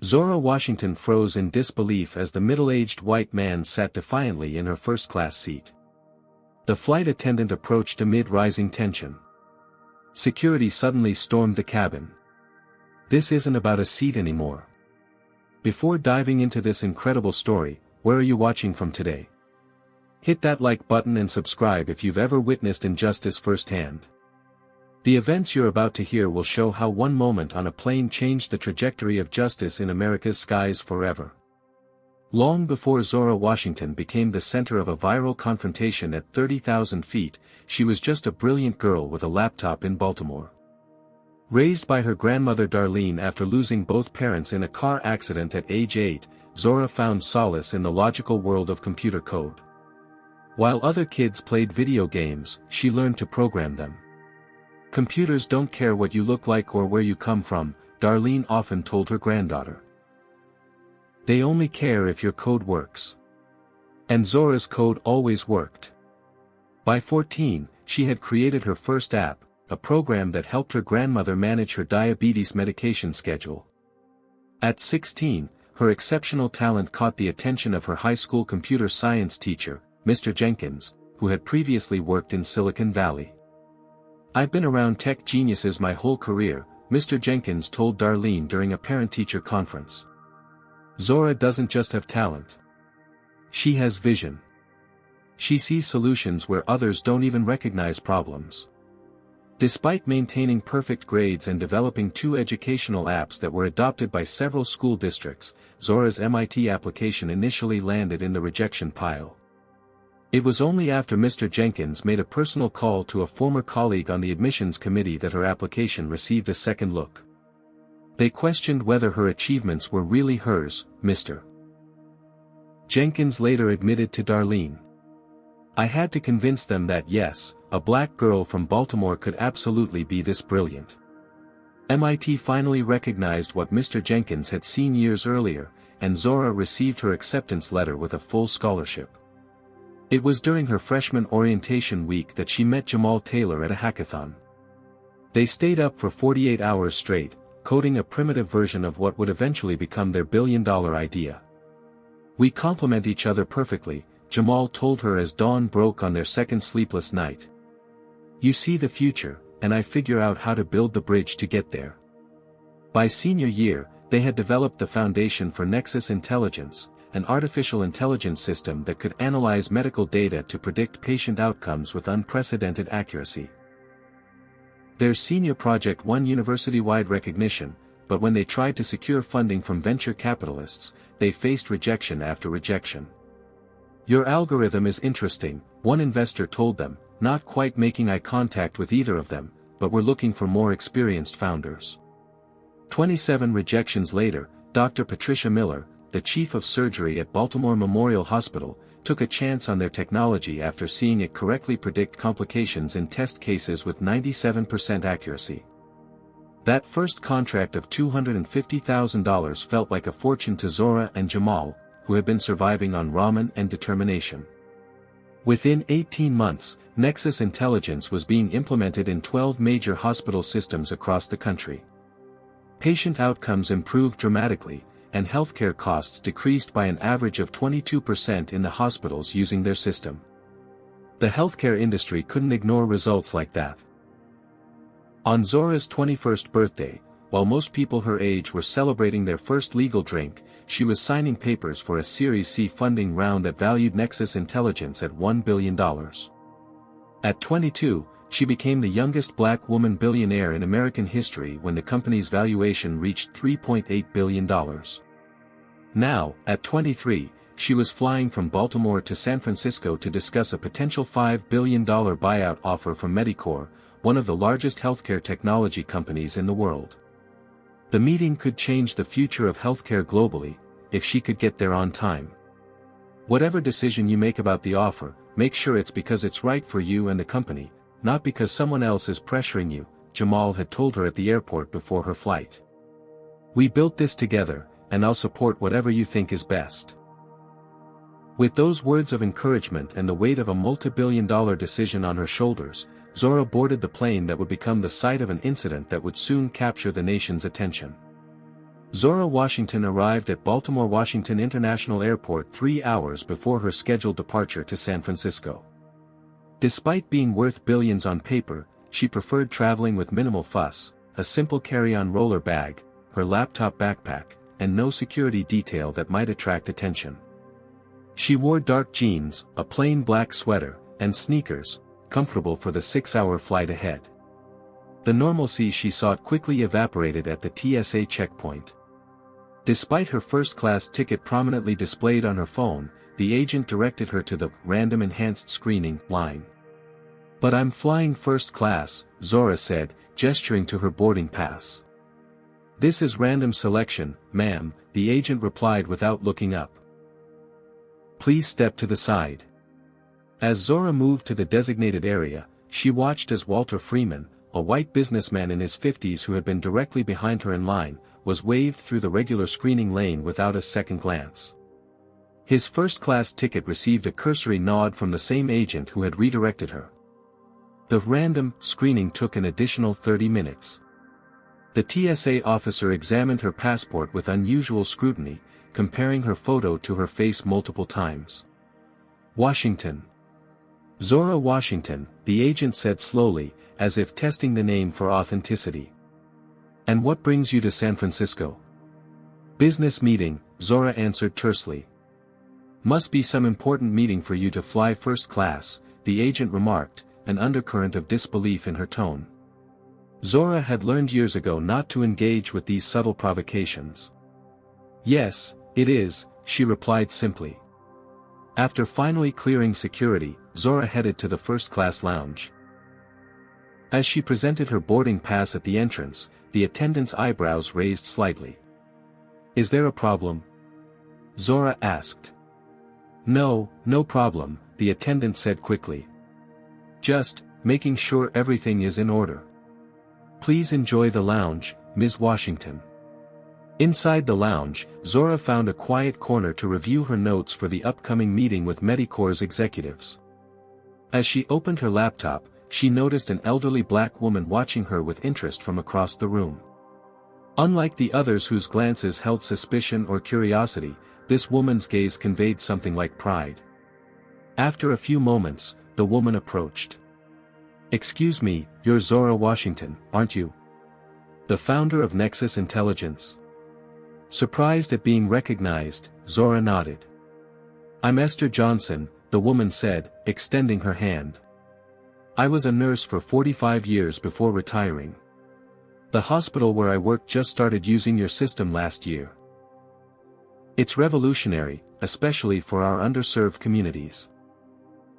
Zora Washington froze in disbelief as the middle-aged white man sat defiantly in her first-class seat. The flight attendant approached amid rising tension. Security suddenly stormed the cabin. This isn't about a seat anymore. Before diving into this incredible story, where are you watching from today? Hit that like button and subscribe if you've ever witnessed injustice firsthand. The events you're about to hear will show how one moment on a plane changed the trajectory of justice in America's skies forever. Long before Zora Washington became the center of a viral confrontation at 30,000 feet, she was just a brilliant girl with a laptop in Baltimore. Raised by her grandmother Darlene after losing both parents in a car accident at age 8, Zora found solace in the logical world of computer code. While other kids played video games, she learned to program them. "Computers don't care what you look like or where you come from," Darlene often told her granddaughter. "They only care if your code works." And Zora's code always worked. By 14, she had created her first app, a program that helped her grandmother manage her diabetes medication schedule. At 16, her exceptional talent caught the attention of her high school computer science teacher, Mr. Jenkins, who had previously worked in Silicon Valley. "I've been around tech geniuses my whole career," Mr. Jenkins told Darlene during a parent-teacher conference. "Zora doesn't just have talent. She has vision. She sees solutions where others don't even recognize problems." Despite maintaining perfect grades and developing 2 educational apps that were adopted by several school districts, Zora's MIT application initially landed in the rejection pile. It was only after Mr. Jenkins made a personal call to a former colleague on the admissions committee that her application received a second look. They questioned whether her achievements were really hers, Mr. Jenkins later admitted to Darlene. "I had to convince them that yes, a black girl from Baltimore could absolutely be this brilliant." MIT finally recognized what Mr. Jenkins had seen years earlier, and Zora received her acceptance letter with a full scholarship. It was during her freshman orientation week that she met Jamal Taylor at a hackathon. They stayed up for 48 hours straight, coding a primitive version of what would eventually become their billion-dollar idea. "We complement each other perfectly," Jamal told her as dawn broke on their second sleepless night. "You see the future, and I figure out how to build the bridge to get there." By senior year, they had developed the foundation for Nexus Intelligence, an artificial intelligence system that could analyze medical data to predict patient outcomes with unprecedented accuracy. Their senior project won university-wide recognition, but when they tried to secure funding from venture capitalists, they faced rejection after rejection. "Your algorithm is interesting," one investor told them, not quite making eye contact with either of them, "but we're looking for more experienced founders." 27 rejections later, Dr. Patricia Miller, the chief of surgery at Baltimore Memorial Hospital, took a chance on their technology after seeing it correctly predict complications in test cases with 97% accuracy. That first contract of $250,000 felt like a fortune to Zora and Jamal, who had been surviving on ramen and determination. Within 18 months, Nexus Intelligence was being implemented in 12 major hospital systems across the country. Patient outcomes improved dramatically, and healthcare costs decreased by an average of 22% in the hospitals using their system. The healthcare industry couldn't ignore results like that. On Zora's 21st birthday, while most people her age were celebrating their first legal drink, she was signing papers for a Series C funding round that valued Nexus Intelligence at $1 billion. At 22, she became the youngest black woman billionaire in American history when the company's valuation reached $3.8 billion. Now, at 23, she was flying from Baltimore to San Francisco to discuss a potential $5 billion buyout offer from Medicore, one of the largest healthcare technology companies in the world. The meeting could change the future of healthcare globally, if she could get there on time. "Whatever decision you make about the offer, make sure it's because it's right for you and the company, not because someone else is pressuring you," Jamal had told her at the airport before her flight. "We built this together, and I'll support whatever you think is best." With those words of encouragement and the weight of a multi-billion-dollar decision on her shoulders, Zora boarded the plane that would become the site of an incident that would soon capture the nation's attention. Zora Washington arrived at Baltimore Washington International Airport 3 hours before her scheduled departure to San Francisco. Despite being worth billions on paper, she preferred traveling with minimal fuss, a simple carry-on roller bag, her laptop backpack, and no security detail that might attract attention. She wore dark jeans, a plain black sweater, and sneakers, comfortable for the 6-hour flight ahead. The normalcy she sought quickly evaporated at the TSA checkpoint. Despite her first-class ticket prominently displayed on her phone, the agent directed her to the random enhanced screening line. "But I'm flying first class," Zora said, gesturing to her boarding pass. "This is random selection, ma'am," the agent replied without looking up. "Please step to the side." As Zora moved to the designated area, she watched as Walter Freeman, a white businessman in his 50s who had been directly behind her in line, was waved through the regular screening lane without a second glance. His first-class ticket received a cursory nod from the same agent who had redirected her. The random screening took an additional 30 minutes. The TSA officer examined her passport with unusual scrutiny, comparing her photo to her face multiple times. "Washington. Zora Washington," the agent said slowly, as if testing the name for authenticity. "And what brings you to San Francisco?" "Business meeting," Zora answered tersely. "Must be some important meeting for you to fly first class," the agent remarked, an undercurrent of disbelief in her tone. Zora had learned years ago not to engage with these subtle provocations. "Yes, it is," she replied simply. After finally clearing security, Zora headed to the first-class lounge. As she presented her boarding pass at the entrance, the attendant's eyebrows raised slightly. "Is there a problem?" Zora asked. "No, no problem," the attendant said quickly. "Just making sure everything is in order. Please enjoy the lounge, Ms. Washington." Inside the lounge, Zora found a quiet corner to review her notes for the upcoming meeting with Medicorp's executives. As she opened her laptop, she noticed an elderly black woman watching her with interest from across the room. Unlike the others whose glances held suspicion or curiosity, this woman's gaze conveyed something like pride. After a few moments, the woman approached. "Excuse me, you're Zora Washington, aren't you? The founder of Nexus Intelligence?" Surprised at being recognized, Zora nodded. "I'm Esther Johnson," the woman said, extending her hand. "I was a nurse for 45 years before retiring. The hospital where I worked just started using your system last year. It's revolutionary, especially for our underserved communities."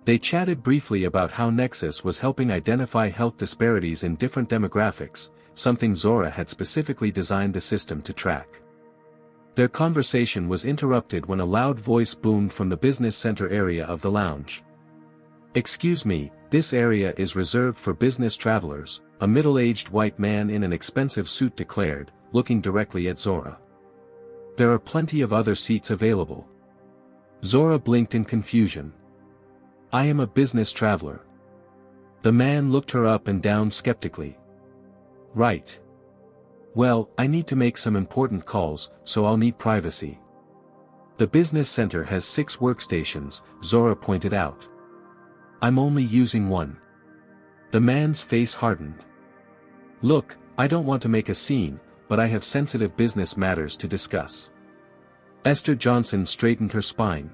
They chatted briefly about how Nexus was helping identify health disparities in different demographics, something Zora had specifically designed the system to track. Their conversation was interrupted when a loud voice boomed from the business center area of the lounge. "Excuse me, this area is reserved for business travelers," a middle-aged white man in an expensive suit declared, looking directly at Zora. "There are plenty of other seats available." Zora blinked in confusion. "I am a business traveler." The man looked her up and down skeptically. "Right. Well, I need to make some important calls, so I'll need privacy." "The business center has 6 workstations," Zora pointed out. "I'm only using one." The man's face hardened. "Look, I don't want to make a scene, but I have sensitive business matters to discuss." Esther Johnson straightened her spine.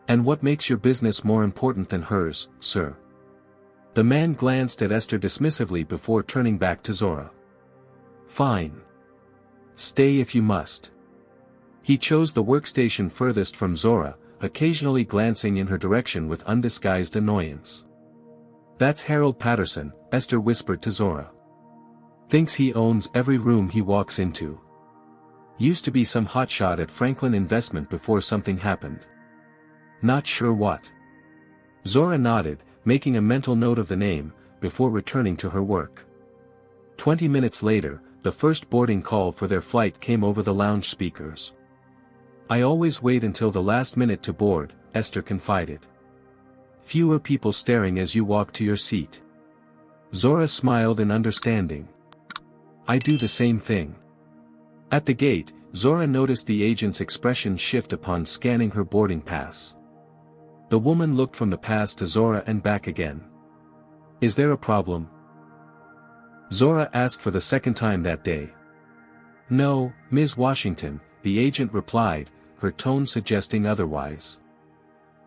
"And what makes your business more important than hers, sir?" The man glanced at Esther dismissively before turning back to Zora. "Fine. Stay if you must." He chose the workstation furthest from Zora, occasionally glancing in her direction with undisguised annoyance. "That's Harold Patterson," Esther whispered to Zora. "Thinks he owns every room he walks into. Used to be some hotshot at Franklin Investment before something happened. Not sure what." Zora nodded, making a mental note of the name, before returning to her work. 20 minutes later, the first boarding call for their flight came over the lounge speakers. "I always wait until the last minute to board," Esther confided. "Fewer people staring as you walk to your seat." Zora smiled in understanding. "I do the same thing." At the gate, Zora noticed the agent's expression shift upon scanning her boarding pass. The woman looked from the pass to Zora and back again. "Is there a problem?" Zora asked for the second time that day. "No, Ms. Washington," the agent replied, her tone suggesting otherwise.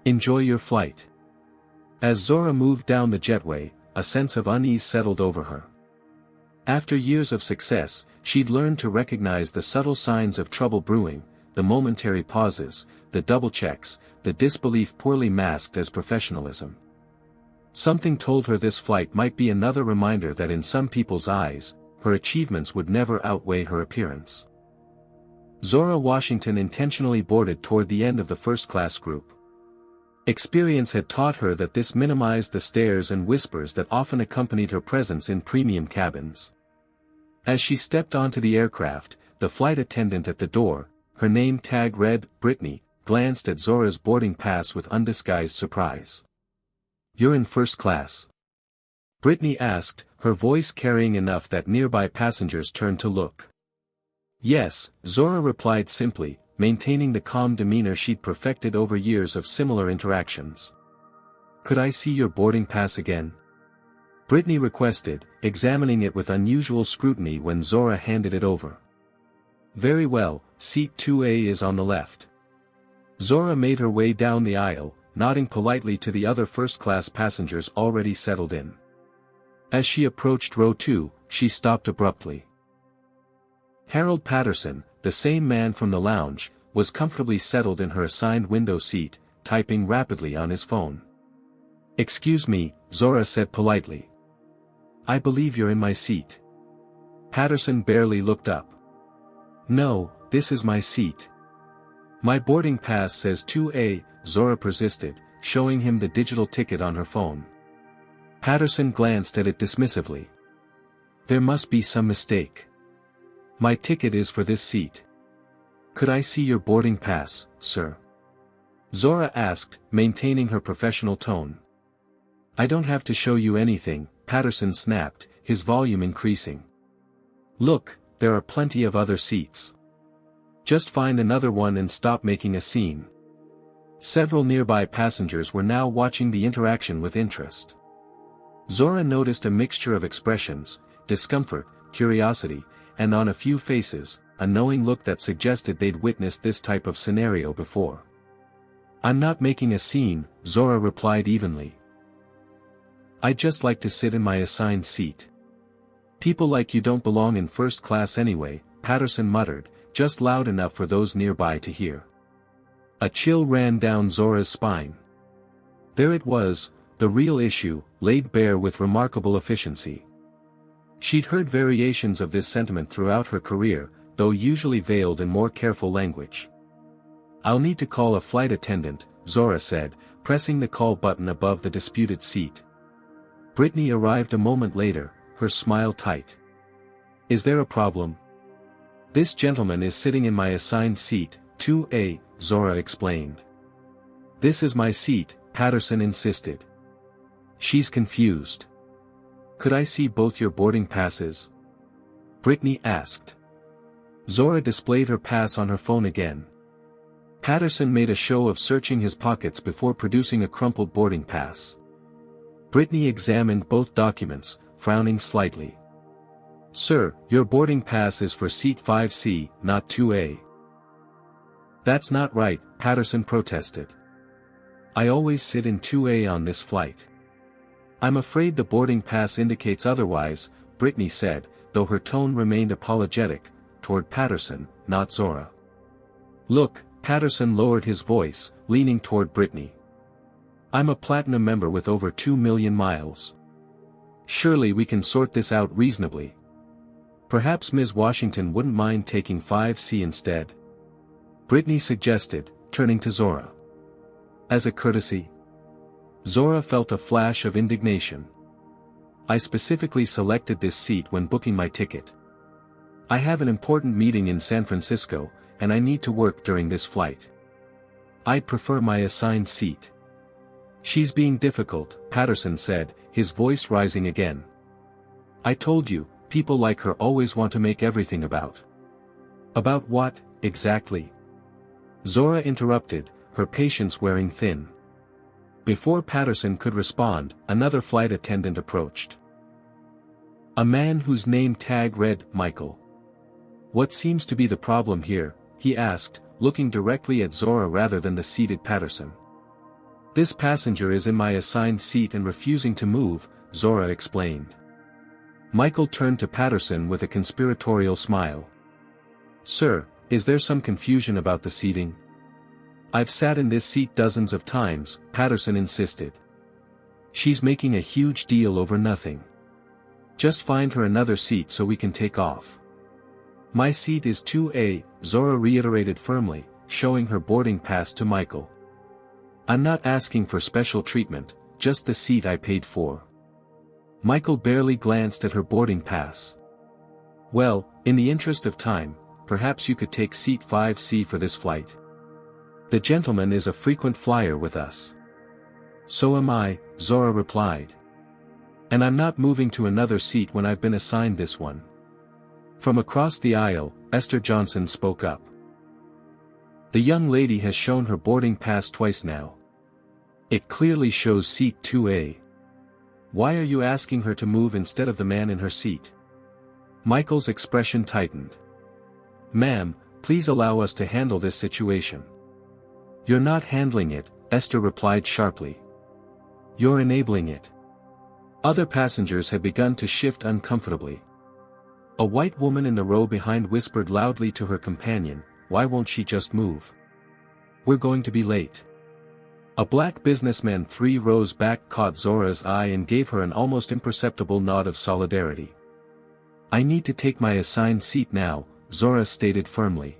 "Enjoy your flight." As Zora moved down the jetway, a sense of unease settled over her. After years of success, she'd learned to recognize the subtle signs of trouble brewing, the momentary pauses, the double checks, the disbelief poorly masked as professionalism. Something told her this flight might be another reminder that in some people's eyes, her achievements would never outweigh her appearance. Zora Washington intentionally boarded toward the end of the first-class group. Experience had taught her that this minimized the stares and whispers that often accompanied her presence in premium cabins. As she stepped onto the aircraft, the flight attendant at the door, her name tag read, Brittany, glanced at Zora's boarding pass with undisguised surprise. "You're in first class?" Brittany asked, her voice carrying enough that nearby passengers turned to look. "Yes," Zora replied simply, maintaining the calm demeanor she'd perfected over years of similar interactions. "Could I see your boarding pass again?" Brittany requested, examining it with unusual scrutiny when Zora handed it over. "Very well, seat 2A is on the left." Zora made her way down the aisle, nodding politely to the other first-class passengers already settled in. As she approached row 2, she stopped abruptly. Harold Patterson, the same man from the lounge, was comfortably settled in her assigned window seat, typing rapidly on his phone. "Excuse me," Zora said politely. "I believe you're in my seat." Patterson barely looked up. "No, this is my seat." "My boarding pass says 2A, Zora persisted, showing him the digital ticket on her phone. Patterson glanced at it dismissively. "There must be some mistake. My ticket is for this seat." "Could I see your boarding pass, sir?" Zora asked, maintaining her professional tone. "I don't have to show you anything," Patterson snapped, his volume increasing. "Look, there are plenty of other seats. Just find another one and stop making a scene." Several nearby passengers were now watching the interaction with interest. Zora noticed a mixture of expressions, discomfort, curiosity, and on a few faces, a knowing look that suggested they'd witnessed this type of scenario before. "I'm not making a scene," Zora replied evenly. "I'd just like to sit in my assigned seat." "People like you don't belong in first class anyway," Patterson muttered, just loud enough for those nearby to hear. A chill ran down Zora's spine. There it was, the real issue, laid bare with remarkable efficiency. She'd heard variations of this sentiment throughout her career, though usually veiled in more careful language. "I'll need to call a flight attendant," Zora said, pressing the call button above the disputed seat. Brittany arrived a moment later, her smile tight. "Is there a problem?" "This gentleman is sitting in my assigned seat, 2A, Zora explained. "This is my seat," Patterson insisted. "She's confused." "Could I see both your boarding passes?" Brittany asked. Zora displayed her pass on her phone again. Patterson made a show of searching his pockets before producing a crumpled boarding pass. Brittany examined both documents, frowning slightly. "Sir, your boarding pass is for seat 5C, not 2A. "That's not right," Patterson protested. "I always sit in 2A on this flight." "I'm afraid the boarding pass indicates otherwise," Brittany said, though her tone remained apologetic, toward Patterson, not Zora. "Look," Patterson lowered his voice, leaning toward Brittany. "I'm a platinum member with over 2 million miles. Surely we can sort this out reasonably. Perhaps Ms. Washington wouldn't mind taking 5C instead?" Brittany suggested, turning to Zora. "As a courtesy?" Zora felt a flash of indignation. "I specifically selected this seat when booking my ticket. I have an important meeting in San Francisco, and I need to work during this flight. I'd prefer my assigned seat." "She's being difficult," Patterson said, his voice rising again. "I told you, people like her always want to make everything about." About what, exactly? Zora interrupted, her patience wearing thin. Before Patterson could respond, another flight attendant approached. A man whose name tag read, Michael. What seems to be the problem here? He asked, looking directly at Zora rather than the seated Patterson. This passenger is in my assigned seat and refusing to move, Zora explained. Michael turned to Patterson with a conspiratorial smile. Sir, is there some confusion about the seating? I've sat in this seat dozens of times, Patterson insisted. She's making a huge deal over nothing. Just find her another seat so we can take off. My seat is 2A, Zora reiterated firmly, showing her boarding pass to Michael. I'm not asking for special treatment, just the seat I paid for. Michael barely glanced at her boarding pass. Well, in the interest of time, perhaps you could take seat 5C for this flight. The gentleman is a frequent flyer with us. So am I, Zora replied. And I'm not moving to another seat when I've been assigned this one. From across the aisle, Esther Johnson spoke up. The young lady has shown her boarding pass twice now. It clearly shows seat 2A. Why are you asking her to move instead of the man in her seat? Michael's expression tightened. Ma'am, please allow us to handle this situation. You're not handling it, Esther replied sharply. You're enabling it. Other passengers had begun to shift uncomfortably. A white woman in the row behind whispered loudly to her companion, why won't she just move? We're going to be late. A black businessman 3 rows back caught Zora's eye and gave her an almost imperceptible nod of solidarity. I need to take my assigned seat now, Zora stated firmly.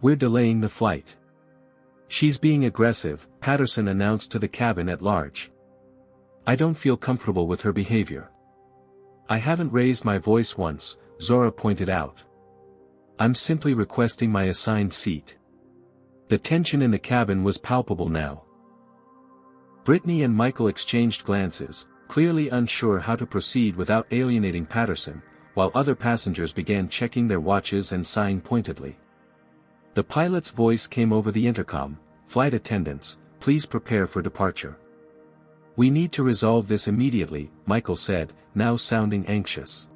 We're delaying the flight. She's being aggressive, Patterson announced to the cabin at large. I don't feel comfortable with her behavior. I haven't raised my voice once, Zora pointed out. I'm simply requesting my assigned seat. The tension in the cabin was palpable now. Brittany and Michael exchanged glances, clearly unsure how to proceed without alienating Patterson, while other passengers began checking their watches and sighing pointedly. The pilot's voice came over the intercom, flight attendants, please prepare for departure. We need to resolve this immediately, Michael said, now sounding anxious.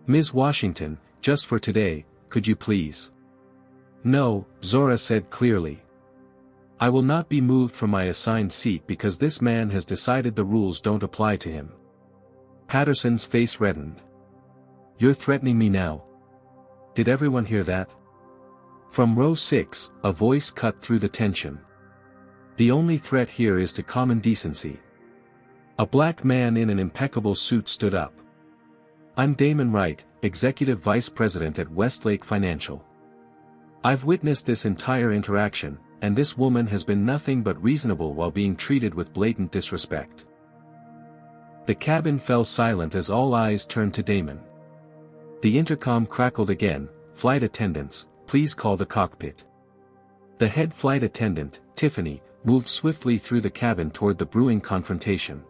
Ms. Washington, just for today, could you please? No, Zora said clearly. I will not be moved from my assigned seat because this man has decided the rules don't apply to him. Patterson's face reddened. You're threatening me now. Did everyone hear that? From row 6, a voice cut through the tension. The only threat here is to common decency. A black man in an impeccable suit stood up. I'm Damon Wright, Executive Vice President at Westlake Financial. I've witnessed this entire interaction, and this woman has been nothing but reasonable while being treated with blatant disrespect. The cabin fell silent as all eyes turned to Damon. The intercom crackled again, flight attendants, please call the cockpit. The head flight attendant, Tiffany, moved swiftly through the cabin toward the brewing confrontation.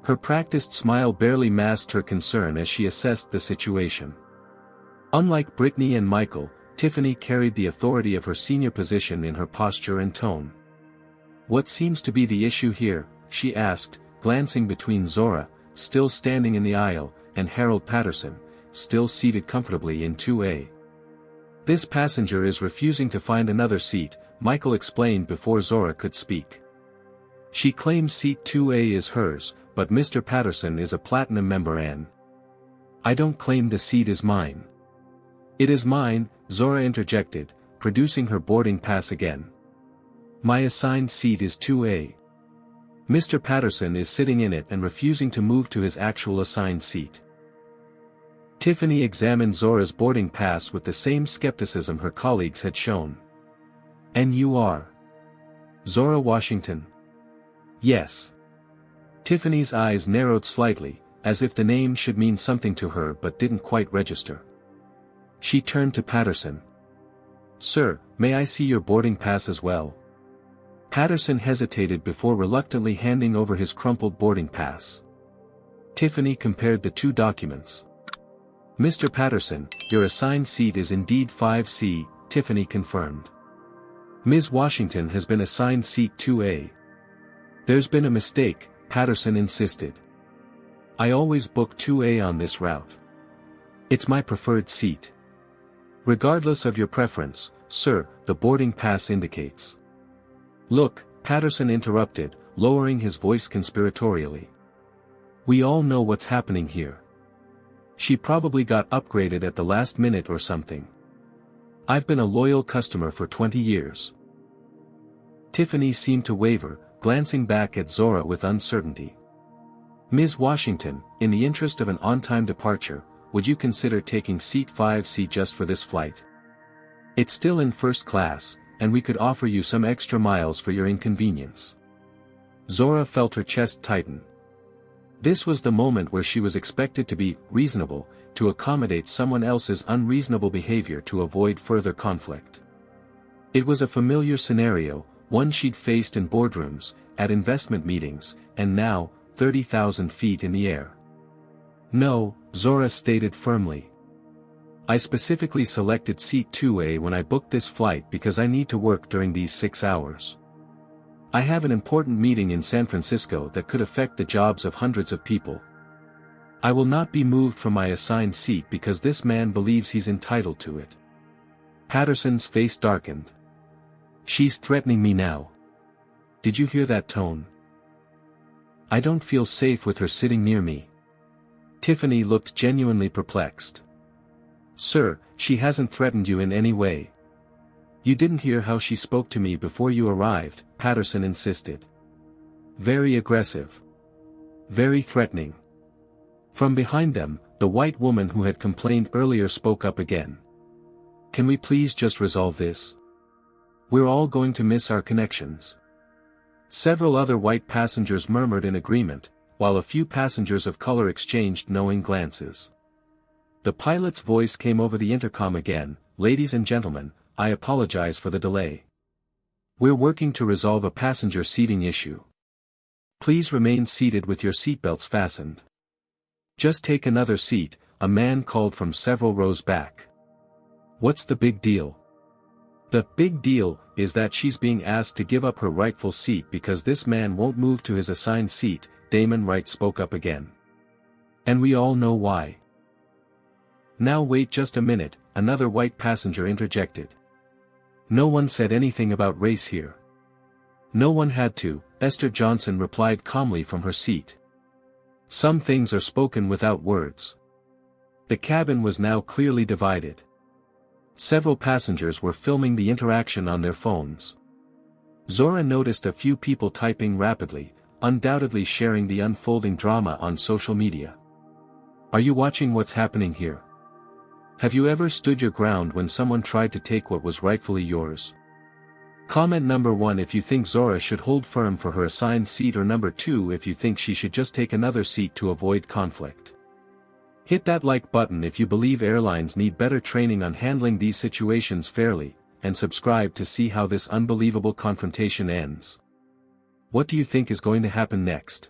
Her practiced smile barely masked her concern as she assessed the situation. Unlike Brittany and Michael, Tiffany carried the authority of her senior position in her posture and tone. What seems to be the issue here, she asked, glancing between Zora, still standing in the aisle, and Harold Patterson, still seated comfortably in 2A. This passenger is refusing to find another seat, Michael explained before Zora could speak. She claims seat 2A is hers, but Mr. Patterson is a platinum member and I don't claim the seat is mine. It is mine, Zora interjected, producing her boarding pass again. My assigned seat is 2A. Mr. Patterson is sitting in it and refusing to move to his actual assigned seat. Tiffany examined Zora's boarding pass with the same skepticism her colleagues had shown. And you are? Zora Washington? Yes. Tiffany's eyes narrowed slightly, as if the name should mean something to her but didn't quite register. She turned to Patterson. Sir, may I see your boarding pass as well? Patterson hesitated before reluctantly handing over his crumpled boarding pass. Tiffany compared the two documents. Mr. Patterson, your assigned seat is indeed 5C, Tiffany confirmed. Ms. Washington has been assigned seat 2A. There's been a mistake, Patterson insisted. I always book 2A on this route. It's my preferred seat. Regardless of your preference, sir, the boarding pass indicates. Look, Patterson interrupted, lowering his voice conspiratorially. We all know what's happening here. She probably got upgraded at the last minute or something. I've been a loyal customer for 20 years. Tiffany seemed to waver, glancing back at Zora with uncertainty. Ms. Washington, in the interest of an on-time departure, would you consider taking seat 5C just for this flight? It's still in first class, and we could offer you some extra miles for your inconvenience. Zora felt her chest tighten. This was the moment where she was expected to be reasonable, to accommodate someone else's unreasonable behavior to avoid further conflict. It was a familiar scenario, one she'd faced in boardrooms, at investment meetings, and now, 30,000 feet in the air. No, Zora stated firmly. I specifically selected seat 2A when I booked this flight because I need to work during these 6 hours. I have an important meeting in San Francisco that could affect the jobs of hundreds of people. I will not be moved from my assigned seat because this man believes he's entitled to it. Patterson's face darkened. She's threatening me now. Did you hear that tone? I don't feel safe with her sitting near me. Tiffany looked genuinely perplexed. Sir, she hasn't threatened you in any way. You didn't hear how she spoke to me before you arrived, Patterson insisted. Very aggressive. Very threatening. From behind them, the white woman who had complained earlier spoke up again. Can we please just resolve this? We're all going to miss our connections. Several other white passengers murmured in agreement, while a few passengers of color exchanged knowing glances. The pilot's voice came over the intercom again. Ladies and gentlemen, I apologize for the delay. We're working to resolve a passenger seating issue. Please remain seated with your seatbelts fastened. Just take another seat, a man called from several rows back. What's the big deal? The big deal is that she's being asked to give up her rightful seat because this man won't move to his assigned seat, Damon Wright spoke up again. And we all know why. Now wait just a minute, another white passenger interjected. No one said anything about race here. No one had to, Esther Johnson replied calmly from her seat. Some things are spoken without words. The cabin was now clearly divided. Several passengers were filming the interaction on their phones. Zora noticed a few people typing rapidly, undoubtedly sharing the unfolding drama on social media. Are you watching what's happening here? Have you ever stood your ground when someone tried to take what was rightfully yours? Comment number 1 if you think Zora should hold firm for her assigned seat, or number 2 if you think she should just take another seat to avoid conflict. Hit that like button if you believe airlines need better training on handling these situations fairly, and subscribe to see how this unbelievable confrontation ends. What do you think is going to happen next?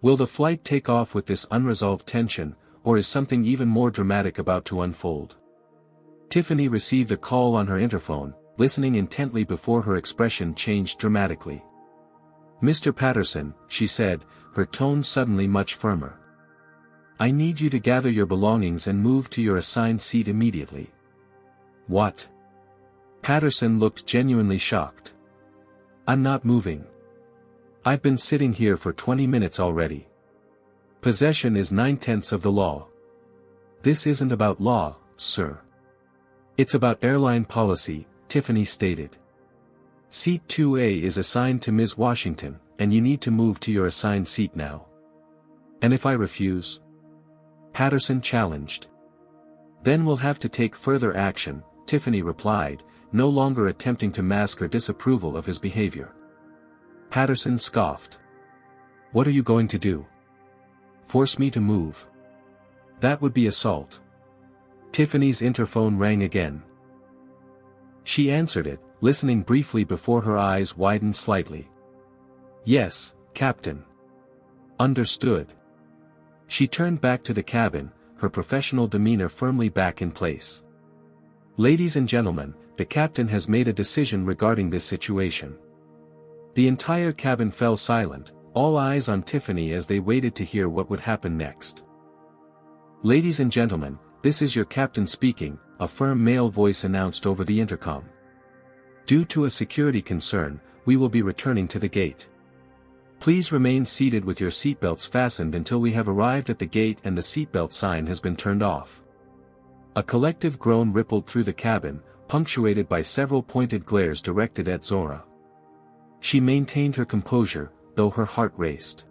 Will the flight take off with this unresolved tension, or is something even more dramatic about to unfold? Tiffany received a call on her interphone, listening intently before her expression changed dramatically. Mr. Patterson, she said, her tone suddenly much firmer. I need you to gather your belongings and move to your assigned seat immediately. What? Patterson looked genuinely shocked. I'm not moving. I've been sitting here for 20 minutes already. Possession is 9/10 of the law. This isn't about law, sir. It's about airline policy, Tiffany stated. Seat 2A is assigned to Ms. Washington, and you need to move to your assigned seat now. And if I refuse? Patterson challenged. Then we'll have to take further action, Tiffany replied, no longer attempting to mask her disapproval of his behavior. Patterson scoffed. What are you going to do? Force me to move? That would be assault. Tiffany's interphone rang again. She answered it, listening briefly before her eyes widened slightly. Yes, Captain. Understood. She turned back to the cabin, her professional demeanor firmly back in place. "Ladies and gentlemen, the captain has made a decision regarding this situation." The entire cabin fell silent, all eyes on Tiffany as they waited to hear what would happen next. "Ladies and gentlemen, this is your captain speaking," a firm male voice announced over the intercom. "Due to a security concern, we will be returning to the gate. Please remain seated with your seatbelts fastened until we have arrived at the gate and the seatbelt sign has been turned off." A collective groan rippled through the cabin, punctuated by several pointed glares directed at Zora. She maintained her composure, though her heart raced.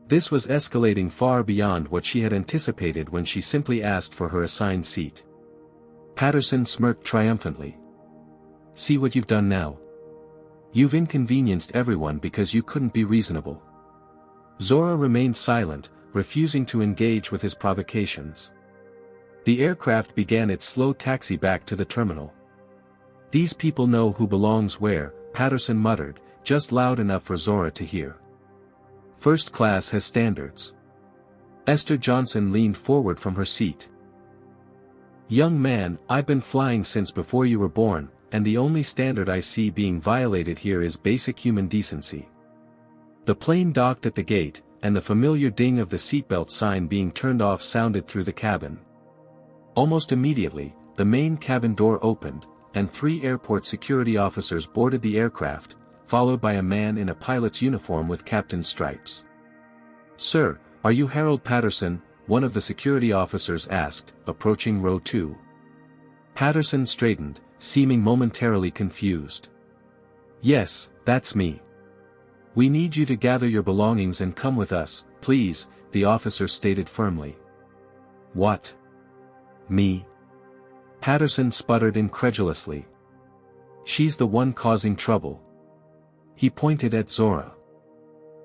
This was escalating far beyond what she had anticipated when she simply asked for her assigned seat. Patterson smirked triumphantly. "See what you've done now? You've inconvenienced everyone because you couldn't be reasonable." Zora remained silent, refusing to engage with his provocations. The aircraft began its slow taxi back to the terminal. "These people know who belongs where," Patterson muttered, just loud enough for Zora to hear. "First class has standards." Esther Johnson leaned forward from her seat. "Young man, I've been flying since before you were born, and the only standard I see being violated here is basic human decency." The plane docked at the gate, and the familiar ding of the seatbelt sign being turned off sounded through the cabin. Almost immediately, the main cabin door opened, and 3 airport security officers boarded the aircraft, followed by a man in a pilot's uniform with captain's stripes. "Sir, are you Harold Patterson?" one of the security officers asked, approaching row 2. Patterson straightened, seeming momentarily confused. "Yes, that's me." "We need you to gather your belongings and come with us, please," the officer stated firmly. "What? Me?" Patterson sputtered incredulously. "She's the one causing trouble." He pointed at Zora.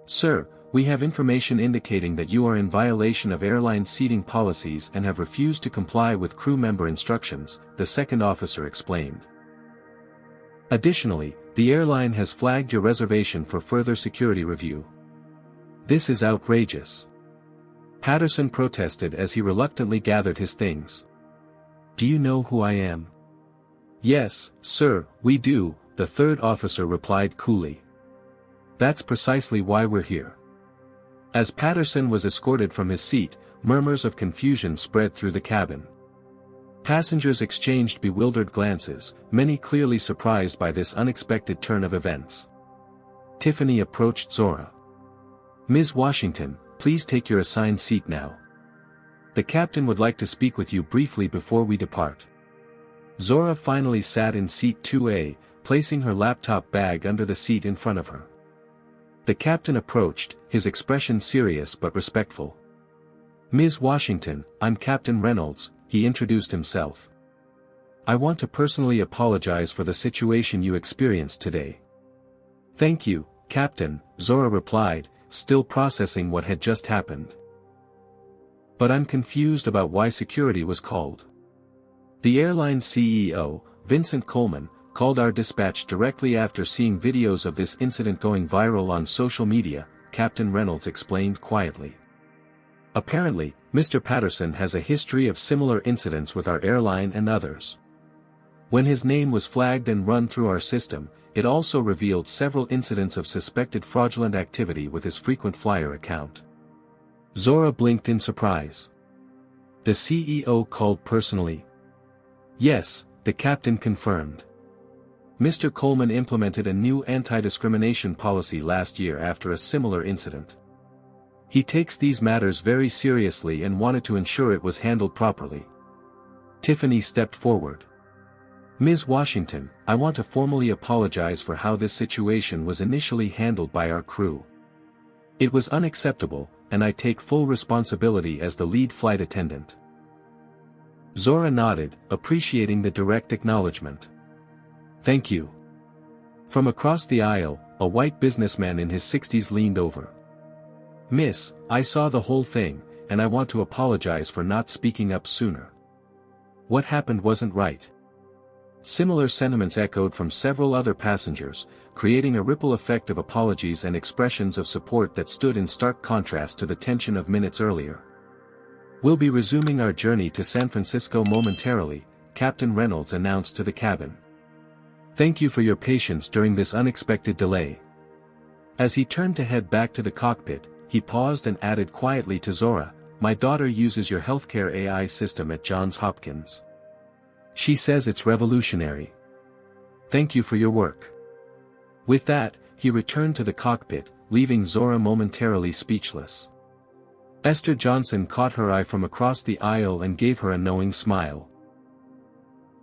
"Sir, we have information indicating that you are in violation of airline seating policies and have refused to comply with crew member instructions," the second officer explained. "Additionally, the airline has flagged your reservation for further security review." "This is outrageous," Patterson protested as he reluctantly gathered his things. "Do you know who I am?" "Yes, sir, we do," the third officer replied coolly. "That's precisely why we're here." As Patterson was escorted from his seat, murmurs of confusion spread through the cabin. Passengers exchanged bewildered glances, many clearly surprised by this unexpected turn of events. Tiffany approached Zora. "Ms. Washington, please take your assigned seat now. The captain would like to speak with you briefly before we depart." Zora finally sat in seat 2A, placing her laptop bag under the seat in front of her. The captain approached, his expression serious but respectful. "Ms. Washington, I'm Captain Reynolds," he introduced himself. "I want to personally apologize for the situation you experienced today." "Thank you, Captain," Zora replied, still processing what had just happened. "But I'm confused about why security was called." The airline's CEO, Vincent Coleman, called our dispatch directly after seeing videos of this incident going viral on social media, Captain Reynolds explained quietly. "Apparently, Mr. Patterson has a history of similar incidents with our airline and others. When his name was flagged and run through our system, it also revealed several incidents of suspected fraudulent activity with his frequent flyer account." Zora blinked in surprise. "The CEO called personally?" "Yes," the captain confirmed. "Mr. Coleman implemented a new anti-discrimination policy last year after a similar incident. He takes these matters very seriously and wanted to ensure it was handled properly." Tiffany stepped forward. "Ms. Washington, I want to formally apologize for how this situation was initially handled by our crew. It was unacceptable, and I take full responsibility as the lead flight attendant." Zora nodded, appreciating the direct acknowledgement. "Thank you." From across the aisle, a white businessman in his 60s leaned over. "Miss, I saw the whole thing, and I want to apologize for not speaking up sooner. What happened wasn't right." Similar sentiments echoed from several other passengers, creating a ripple effect of apologies and expressions of support that stood in stark contrast to the tension of minutes earlier. "We'll be resuming our journey to San Francisco momentarily," Captain Reynolds announced to the cabin. "Thank you for your patience during this unexpected delay." As he turned to head back to the cockpit, he paused and added quietly to Zora, "My daughter uses your healthcare AI system at Johns Hopkins. She says it's revolutionary. Thank you for your work." With that, he returned to the cockpit, leaving Zora momentarily speechless. Esther Johnson caught her eye from across the aisle and gave her a knowing smile.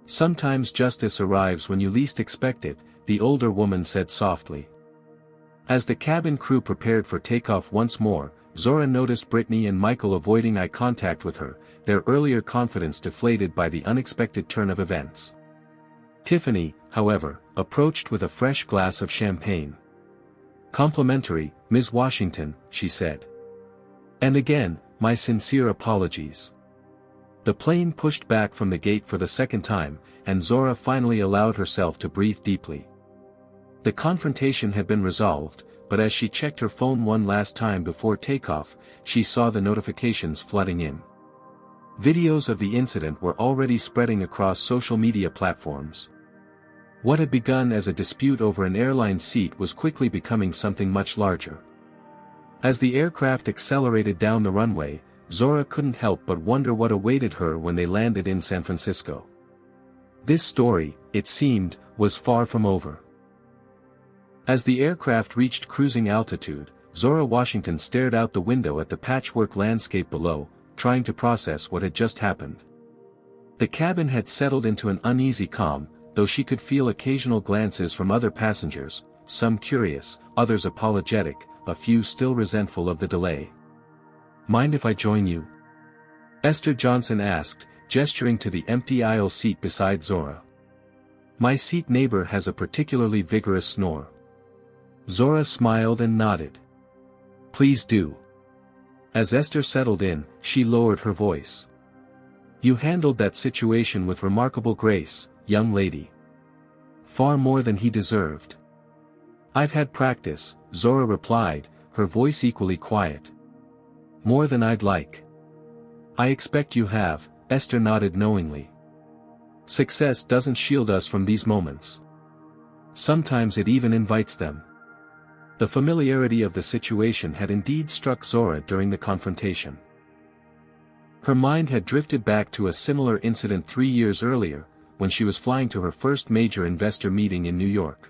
"Sometimes justice arrives when you least expect it," the older woman said softly. As the cabin crew prepared for takeoff once more, Zora noticed Brittany and Michael avoiding eye contact with her, their earlier confidence deflated by the unexpected turn of events. Tiffany, however, approached with a fresh glass of champagne. "Complimentary, Ms. Washington," she said. "And again, my sincere apologies." The plane pushed back from the gate for the second time, and Zora finally allowed herself to breathe deeply. The confrontation had been resolved, but as she checked her phone one last time before takeoff, she saw the notifications flooding in. Videos of the incident were already spreading across social media platforms. What had begun as a dispute over an airline seat was quickly becoming something much larger. As the aircraft accelerated down the runway, Zora couldn't help but wonder what awaited her when they landed in San Francisco. This story, it seemed, was far from over. As the aircraft reached cruising altitude, Zora Washington stared out the window at the patchwork landscape below, trying to process what had just happened. The cabin had settled into an uneasy calm, though she could feel occasional glances from other passengers, some curious, others apologetic, a few still resentful of the delay. "Mind if I join you?" Esther Johnson asked, gesturing to the empty aisle seat beside Zora. "My seat neighbor has a particularly vigorous snore." Zora smiled and nodded. "Please do." As Esther settled in, she lowered her voice. "You handled that situation with remarkable grace, young lady. Far more than he deserved." "I've had practice," Zora replied, her voice equally quiet. "More than I'd like." "I expect you have," Esther nodded knowingly. "Success doesn't shield us from these moments. Sometimes it even invites them." The familiarity of the situation had indeed struck Zora during the confrontation. Her mind had drifted back to a similar incident 3 years earlier, when she was flying to her first major investor meeting in New York.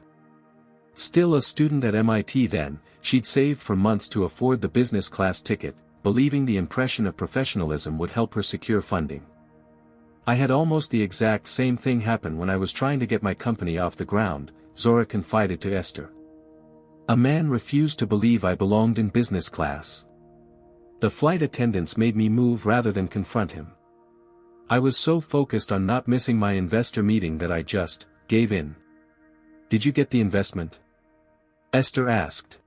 Still a student at MIT then, she'd saved for months to afford the business class ticket, believing the impression of professionalism would help her secure funding. "I had almost the exact same thing happen when I was trying to get my company off the ground," Zora confided to Esther. "A man refused to believe I belonged in business class. The flight attendants made me move rather than confront him. I was so focused on not missing my investor meeting that I just gave in." "Did you get the investment?" Esther asked.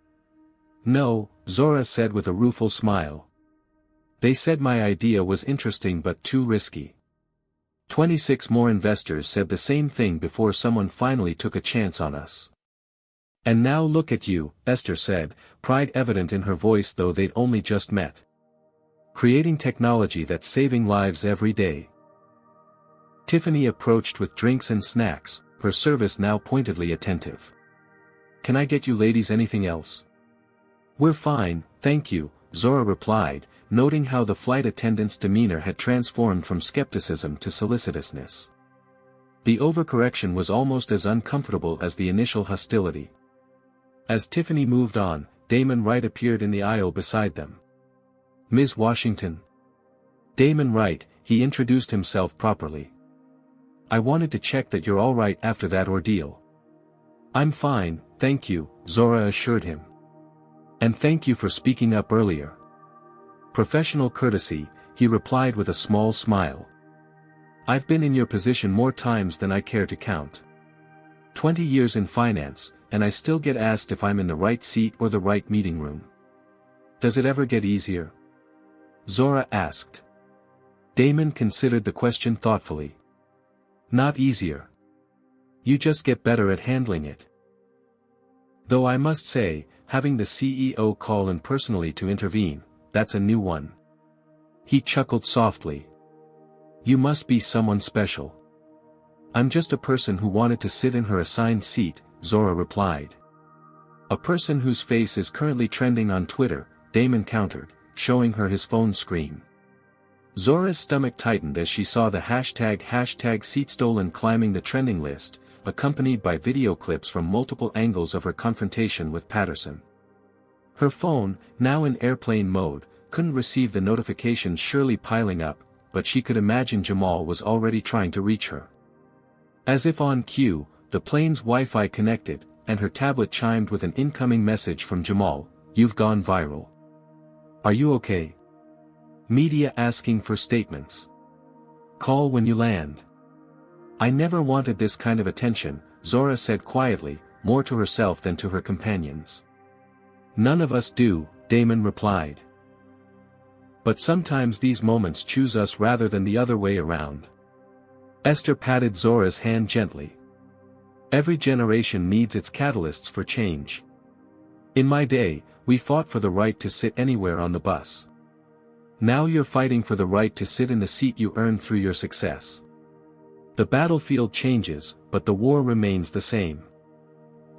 "No," Zora said with a rueful smile. "They said my idea was interesting but too risky. 26 more investors said the same thing before someone finally took a chance on us." "And now look at you," Esther said, pride evident in her voice though they'd only just met. "Creating technology that's saving lives every day." Tiffany approached with drinks and snacks, her service now pointedly attentive. "Can I get you ladies anything else?" "We're fine, thank you," Zora replied, noting how the flight attendant's demeanor had transformed from skepticism to solicitousness. The overcorrection was almost as uncomfortable as the initial hostility. As Tiffany moved on, Damon Wright appeared in the aisle beside them. "Ms. Washington." "Damon Wright," he introduced himself properly. "I wanted to check that you're all right after that ordeal." "I'm fine, thank you," Zora assured him. "And thank you for speaking up earlier." "Professional courtesy," he replied with a small smile. "I've been in your position more times than I care to count. 20 years in finance, and I still get asked if I'm in the right seat or the right meeting room. Does it ever get easier?" Zora asked. Damon considered the question thoughtfully. "Not easier. You just get better at handling it. Though I must say, having the CEO call in personally to intervene, that's a new one." He chuckled softly. You must be someone special. I'm just a person who wanted to sit in her assigned seat, Zora replied. A person whose face is currently trending on Twitter, Damon countered, showing her his phone screen. Zora's stomach tightened as she saw the hashtag #seatstolen climbing the trending list, accompanied by video clips from multiple angles of her confrontation with Patterson. Her phone, now in airplane mode, couldn't receive the notifications surely piling up, but she could imagine Jamal was already trying to reach her. As if on cue, the plane's Wi-Fi connected, and her tablet chimed with an incoming message from Jamal, "You've gone viral. Are you okay? Media asking for statements. Call when you land." I never wanted this kind of attention, Zora said quietly, more to herself than to her companions. None of us do, Damon replied. But sometimes these moments choose us rather than the other way around. Esther patted Zora's hand gently. Every generation needs its catalysts for change. In my day, we fought for the right to sit anywhere on the bus. Now you're fighting for the right to sit in the seat you earned through your success. The battlefield changes, but the war remains the same.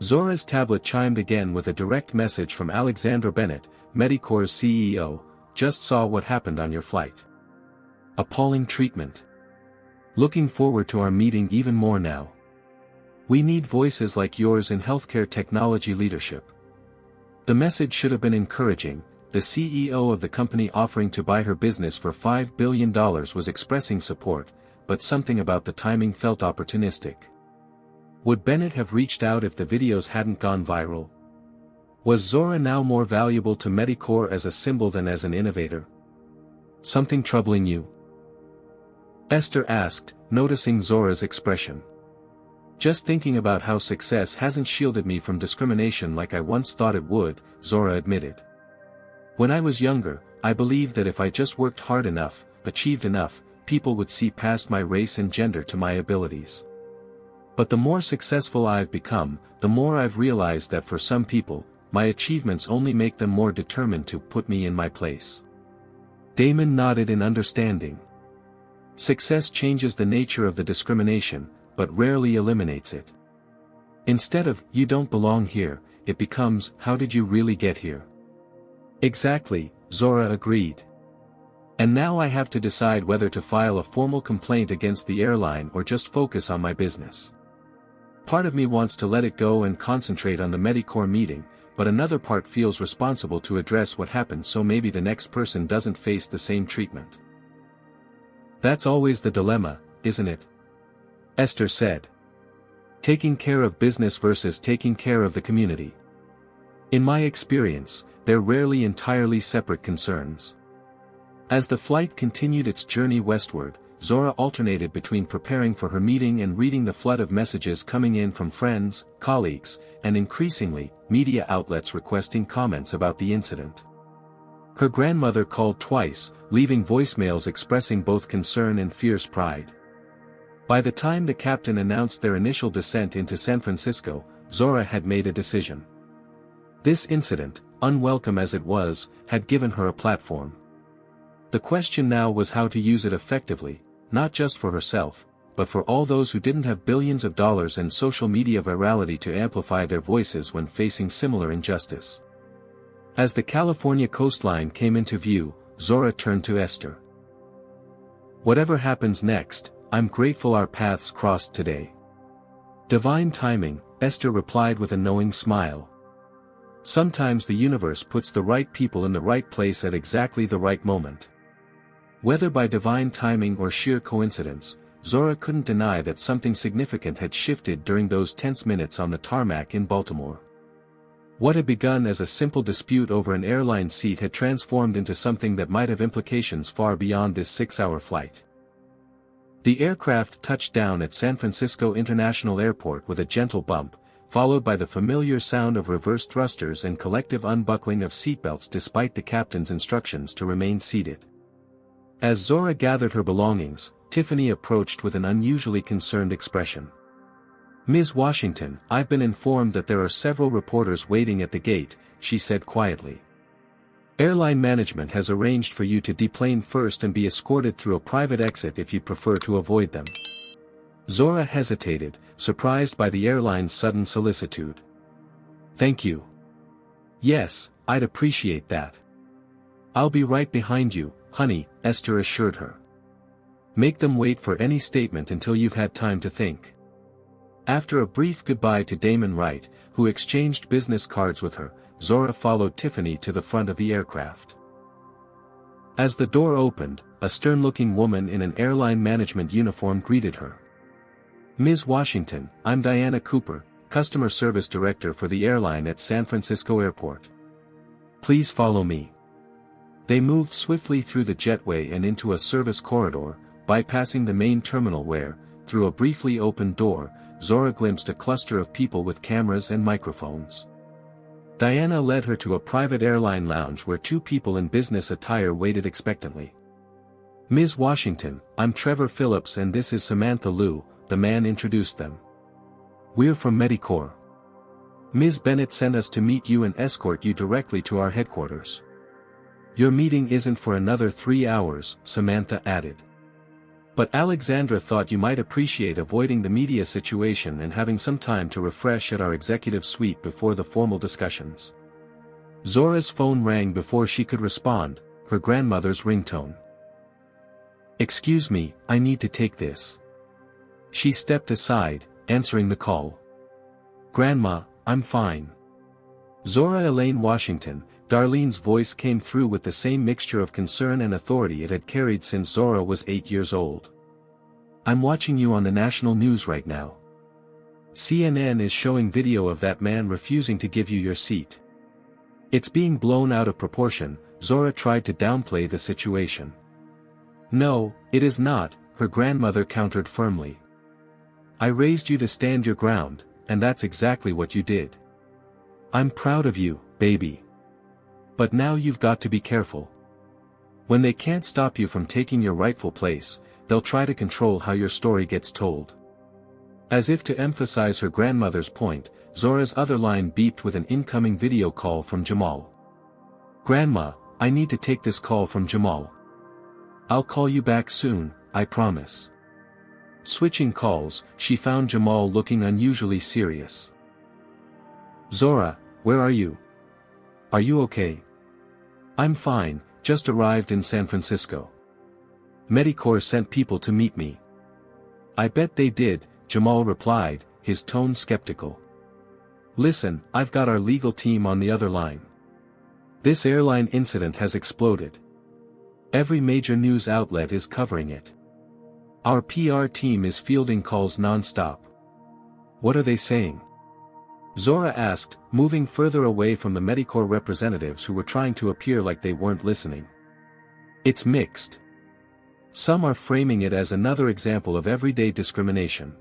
Zora's tablet chimed again with a direct message from Alexandra Bennett, Medicorp's CEO, "Just saw what happened on your flight. Appalling treatment. Looking forward to our meeting even more now. We need voices like yours in healthcare technology leadership." The message should have been encouraging. The CEO of the company offering to buy her business for $5 billion was expressing support, but something about the timing felt opportunistic. Would Bennett have reached out if the videos hadn't gone viral? Was Zora now more valuable to Medicorp as a symbol than as an innovator? Something troubling you? Esther asked, noticing Zora's expression. Just thinking about how success hasn't shielded me from discrimination like I once thought it would, Zora admitted. When I was younger, I believed that if I just worked hard enough, achieved enough, people would see past my race and gender to my abilities. But the more successful I've become, the more I've realized that for some people, my achievements only make them more determined to put me in my place. Damon nodded in understanding. Success changes the nature of the discrimination, but rarely eliminates it. Instead of, "You don't belong here," it becomes, "How did you really get here?" Exactly, Zora agreed. And now I have to decide whether to file a formal complaint against the airline or just focus on my business. Part of me wants to let it go and concentrate on the Medicorp meeting, but another part feels responsible to address what happened so maybe the next person doesn't face the same treatment. That's always the dilemma, isn't it? Esther said. Taking care of business versus taking care of the community. In my experience, they're rarely entirely separate concerns. As the flight continued its journey westward, Zora alternated between preparing for her meeting and reading the flood of messages coming in from friends, colleagues, and increasingly, media outlets requesting comments about the incident. Her grandmother called twice, leaving voicemails expressing both concern and fierce pride. By the time the captain announced their initial descent into San Francisco, Zora had made a decision. This incident, unwelcome as it was, had given her a platform. The question now was how to use it effectively, not just for herself, but for all those who didn't have billions of dollars and social media virality to amplify their voices when facing similar injustice. As the California coastline came into view, Zora turned to Esther. "Whatever happens next, I'm grateful our paths crossed today." "Divine timing," Esther replied with a knowing smile. Sometimes the universe puts the right people in the right place at exactly the right moment. Whether by divine timing or sheer coincidence, Zora couldn't deny that something significant had shifted during those tense minutes on the tarmac in Baltimore. What had begun as a simple dispute over an airline seat had transformed into something that might have implications far beyond this 6-hour flight. The aircraft touched down at San Francisco International Airport with a gentle bump, followed by the familiar sound of reverse thrusters and collective unbuckling of seatbelts despite the captain's instructions to remain seated. As Zora gathered her belongings, Tiffany approached with an unusually concerned expression. "Ms. Washington, I've been informed that there are several reporters waiting at the gate," she said quietly. Airline management has arranged for you to deplane first and be escorted through a private exit if you prefer to avoid them. Zora hesitated, surprised by the airline's sudden solicitude. Thank you. Yes, I'd appreciate that. I'll be right behind you, honey, Esther assured her. Make them wait for any statement until you've had time to think. After a brief goodbye to Damon Wright, who exchanged business cards with her, Zora followed Tiffany to the front of the aircraft. As the door opened, a stern-looking woman in an airline management uniform greeted her. Ms. Washington, I'm Diana Cooper, Customer Service Director for the airline at San Francisco Airport. Please follow me. They moved swiftly through the jetway and into a service corridor, bypassing the main terminal where, through a briefly opened door, Zora glimpsed a cluster of people with cameras and microphones. Diana led her to a private airline lounge where two people in business attire waited expectantly. Ms. Washington, I'm Trevor Phillips and this is Samantha Liu, the man introduced them. We're from Medicorp. Ms. Bennett sent us to meet you and escort you directly to our headquarters. Your meeting isn't for another 3 hours, Samantha added. But Alexandra thought you might appreciate avoiding the media situation and having some time to refresh at our executive suite before the formal discussions. Zora's phone rang before she could respond, her grandmother's ringtone. Excuse me, I need to take this. She stepped aside, answering the call. Grandma, I'm fine. Zora Elaine Washington, Darlene's voice came through with the same mixture of concern and authority it had carried since Zora was 8 years old. I'm watching you on the national news right now. CNN is showing video of that man refusing to give you your seat. It's being blown out of proportion. Zora tried to downplay the situation. No, it is not, her grandmother countered firmly. I raised you to stand your ground, and that's exactly what you did. I'm proud of you, baby. But now you've got to be careful. When they can't stop you from taking your rightful place, they'll try to control how your story gets told. As if to emphasize her grandmother's point, Zora's other line beeped with an incoming video call from Jamal. Grandma, I need to take this call from Jamal. I'll call you back soon, I promise. Switching calls, she found Jamal looking unusually serious. Zora, where are you? Are you okay? I'm fine, just arrived in San Francisco. Medicorp sent people to meet me. I bet they did, Jamal replied, his tone skeptical. Listen, I've got our legal team on the other line. This airline incident has exploded. Every major news outlet is covering it. Our PR team is fielding calls non-stop. What are they saying? Zora asked, moving further away from the Medicorp representatives who were trying to appear like they weren't listening. It's mixed. Some are framing it as another example of everyday discrimination.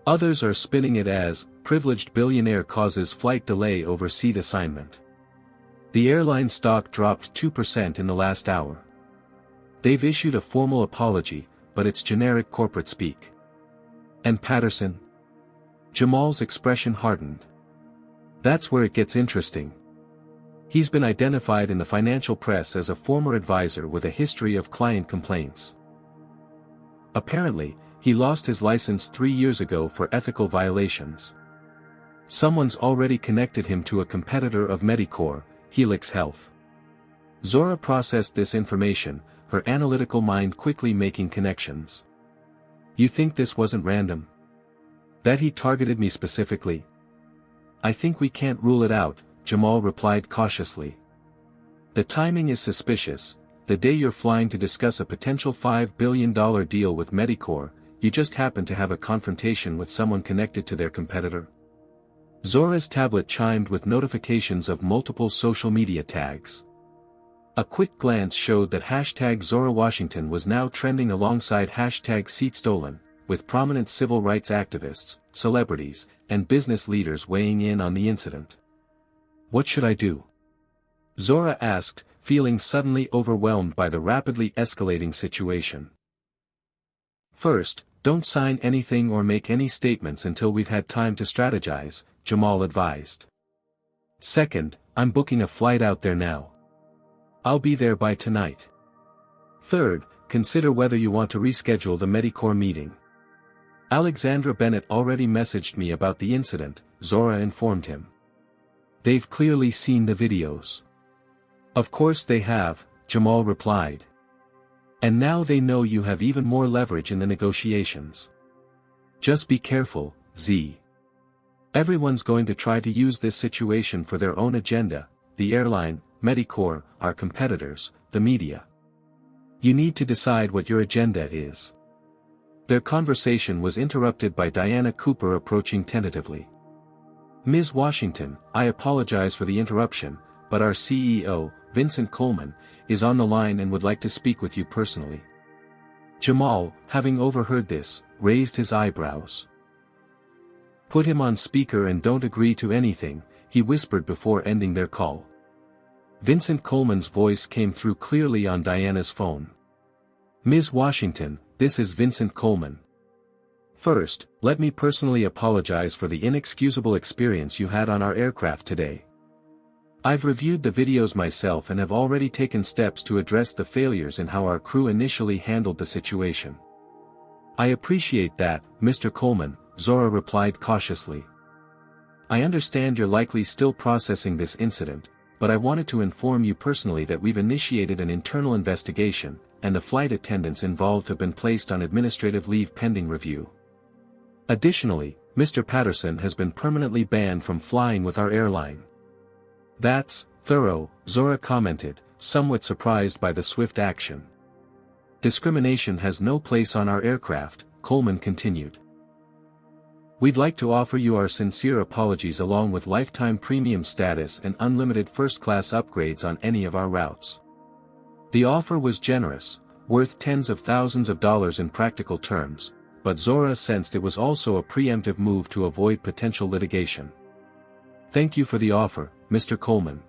Others are spinning it as, privileged billionaire causes flight delay over seat assignment. The airline stock dropped 2% in the last hour. They've issued a formal apology, but it's generic corporate speak. And Patterson? Jamal's expression hardened. That's where it gets interesting. He's been identified in the financial press as a former advisor with a history of client complaints. Apparently, he lost his license 3 years ago for ethical violations. Someone's already connected him to a competitor of Medicorp, Helix Health. Zora processed this information, her analytical mind quickly making connections. You think this wasn't random? That he targeted me specifically? I think we can't rule it out, Jamal replied cautiously. The timing is suspicious. The day you're flying to discuss a potential $5 billion deal with Medicorp, you just happen to have a confrontation with someone connected to their competitor. Zora's tablet chimed with notifications of multiple social media tags. A quick glance showed that hashtag Zora Washington was now trending alongside hashtag Seat Stolen, with prominent civil rights activists, celebrities, and business leaders weighing in on the incident. What should I do? Zora asked, feeling suddenly overwhelmed by the rapidly escalating situation. First, don't sign anything or make any statements until we've had time to strategize, Jamal advised. Second, I'm booking a flight out there now. I'll be there by tonight. Third, consider whether you want to reschedule the Medicorps meeting. Alexandra Bennett already messaged me about the incident, Zora informed him. They've clearly seen the videos. Of course they have, Jamal replied. And now they know you have even more leverage in the negotiations. Just be careful, Z. Everyone's going to try to use this situation for their own agenda, the airline, Medicorps, our competitors, the media. You need to decide what your agenda is. Their conversation was interrupted by Diana Cooper approaching tentatively. Ms. Washington, I apologize for the interruption, but our CEO, Vincent Coleman, is on the line and would like to speak with you personally. Jamal, having overheard this, raised his eyebrows. Put him on speaker and don't agree to anything, he whispered before ending their call. Vincent Coleman's voice came through clearly on Diana's phone. Ms. Washington, this is Vincent Coleman. First, let me personally apologize for the inexcusable experience you had on our aircraft today. I've reviewed the videos myself and have already taken steps to address the failures in how our crew initially handled the situation. I appreciate that, Mr. Coleman, Zora replied cautiously. I understand you're likely still processing this incident, but I wanted to inform you personally that we've initiated an internal investigation, and the flight attendants involved have been placed on administrative leave pending review. Additionally, Mr. Patterson has been permanently banned from flying with our airline. That's thorough, Zora commented, somewhat surprised by the swift action. Discrimination has no place on our aircraft, Coleman continued. We'd like to offer you our sincere apologies along with lifetime premium status and unlimited first-class upgrades on any of our routes. The offer was generous, worth tens of thousands of dollars in practical terms, but Zora sensed it was also a preemptive move to avoid potential litigation. Thank you for the offer, Mr. Coleman.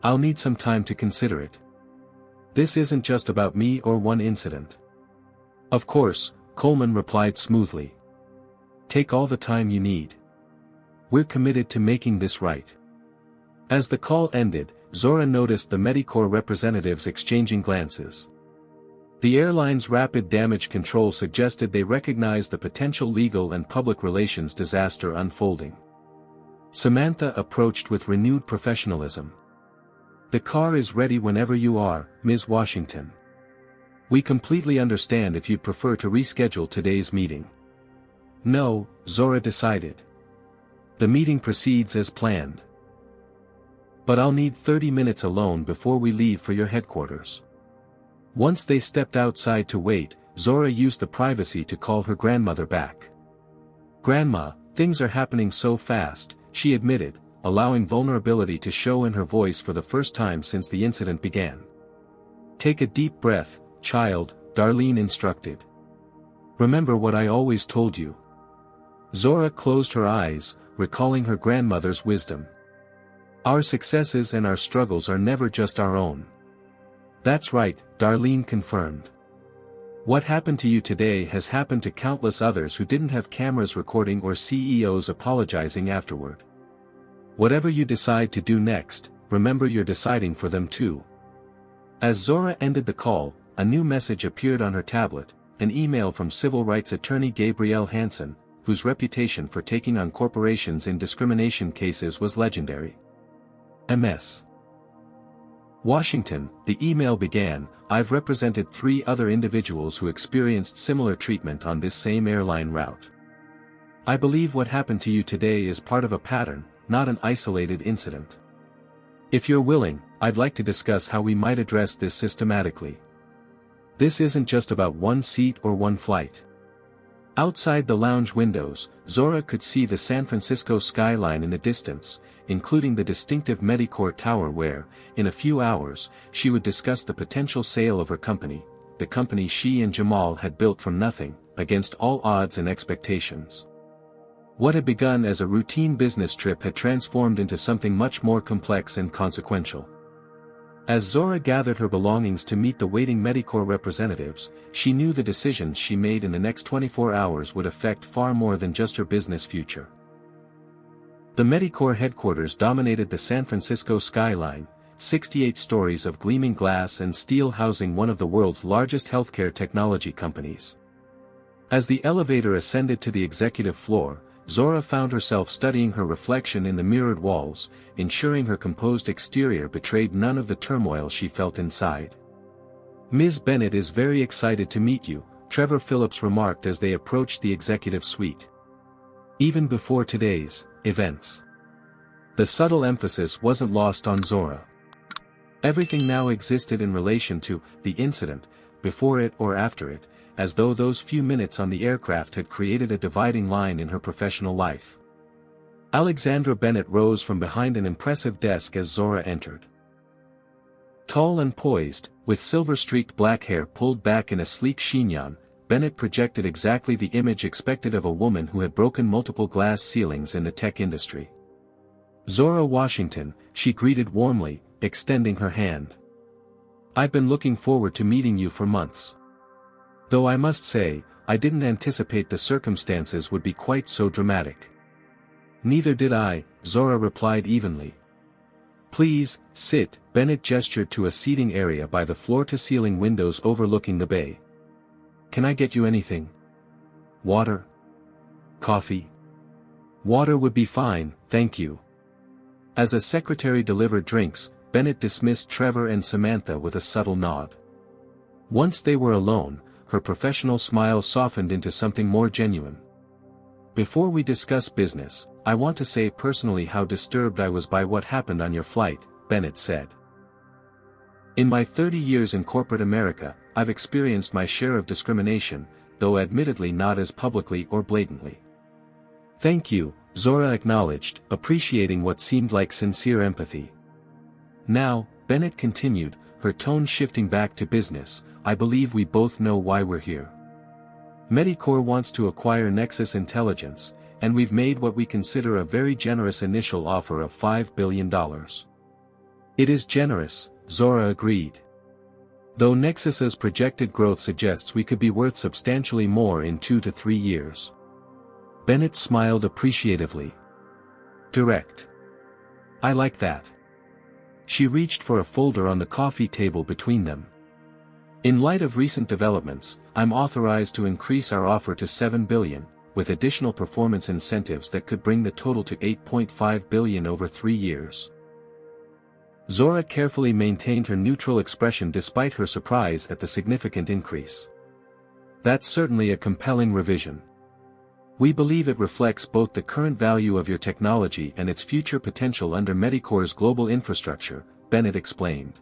I'll need some time to consider it. This isn't just about me or one incident. Of course, Coleman replied smoothly. Take all the time you need. We're committed to making this right. As the call ended, Zora noticed the Medicorps representatives exchanging glances. The airline's rapid damage control suggested they recognized the potential legal and public relations disaster unfolding. Samantha approached with renewed professionalism. The car is ready whenever you are, Ms. Washington. We completely understand if you'd prefer to reschedule today's meeting. No, Zora decided. The meeting proceeds as planned. But I'll need 30 minutes alone before we leave for your headquarters. Once they stepped outside to wait, Zora used the privacy to call her grandmother back. Grandma, things are happening so fast, she admitted, allowing vulnerability to show in her voice for the first time since the incident began. Take a deep breath, child, Darlene instructed. Remember what I always told you. Zora closed her eyes, recalling her grandmother's wisdom. Our successes and our struggles are never just our own. That's right, Darlene confirmed. What happened to you today has happened to countless others who didn't have cameras recording or CEOs apologizing afterward. Whatever you decide to do next, remember you're deciding for them too. As Zora ended the call, a new message appeared on her tablet, an email from civil rights attorney Gabrielle Hansen, whose reputation for taking on corporations in discrimination cases was legendary. Ms. Washington, the email began, I've represented 3 other individuals who experienced similar treatment on this same airline route. I believe what happened to you today is part of a pattern, not an isolated incident. If you're willing, I'd like to discuss how we might address this systematically. This isn't just about one seat or one flight. Outside the lounge windows, Zora could see the San Francisco skyline in the distance, including the distinctive Medicorps Tower where, in a few hours, she would discuss the potential sale of her company, the company she and Jamal had built from nothing, against all odds and expectations. What had begun as a routine business trip had transformed into something much more complex and consequential. As Zora gathered her belongings to meet the waiting Medicorps representatives, she knew the decisions she made in the next 24 hours would affect far more than just her business future. The Medicorps headquarters dominated the San Francisco skyline, 68 stories of gleaming glass and steel housing one of the world's largest healthcare technology companies. As the elevator ascended to the executive floor, Zora found herself studying her reflection in the mirrored walls, ensuring her composed exterior betrayed none of the turmoil she felt inside. "Ms. Bennett is very excited to meet you," Trevor Phillips remarked as they approached the executive suite. Even before today's events, the subtle emphasis wasn't lost on Zora. Everything now existed in relation to the incident, before it or after it, as though those few minutes on the aircraft had created a dividing line in her professional life. Alexandra Bennett rose from behind an impressive desk as Zora entered. Tall and poised, with silver-streaked black hair pulled back in a sleek chignon, Bennett projected exactly the image expected of a woman who had broken multiple glass ceilings in the tech industry. "Zora Washington," she greeted warmly, extending her hand. "I've been looking forward to meeting you for months. Though I must say, I didn't anticipate the circumstances would be quite so dramatic." "Neither did I," Zora replied evenly. "Please, sit," Bennett gestured to a seating area by the floor-to-ceiling windows overlooking the bay. "Can I get you anything? Water? Coffee?" "Water would be fine, thank you." As a secretary delivered drinks, Bennett dismissed Trevor and Samantha with a subtle nod. Once they were alone, her professional smile softened into something more genuine. "Before we discuss business, I want to say personally how disturbed I was by what happened on your flight," Bennett said. "In my 30 years in corporate America, I've experienced my share of discrimination, though admittedly not as publicly or blatantly." "Thank you," Zora acknowledged, appreciating what seemed like sincere empathy. "Now," Bennett continued, her tone shifting back to business, "I believe we both know why we're here. Medicore wants to acquire Nexus Intelligence, and we've made what we consider a very generous initial offer of $5 billion. "It is generous," Zora agreed. "Though Nexus's projected growth suggests we could be worth substantially more in 2 to 3 years. Bennett smiled appreciatively. "Direct. I like that." She reached for a folder on the coffee table between them. "In light of recent developments, I'm authorized to increase our offer to $7 billion, with additional performance incentives that could bring the total to $8.5 billion over 3 years. Zora carefully maintained her neutral expression despite her surprise at the significant increase. "That's certainly a compelling revision. We believe it reflects both the current value of your technology and its future potential under Medicore's global infrastructure," Bennett explained.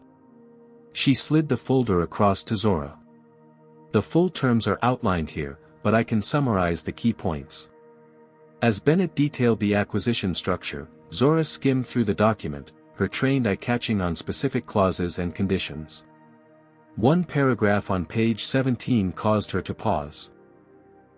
She slid the folder across to Zora. "The full terms are outlined here, but I can summarize the key points." As Bennett detailed the acquisition structure, Zora skimmed through the document, her trained eye catching on specific clauses and conditions. One paragraph on page 17 caused her to pause.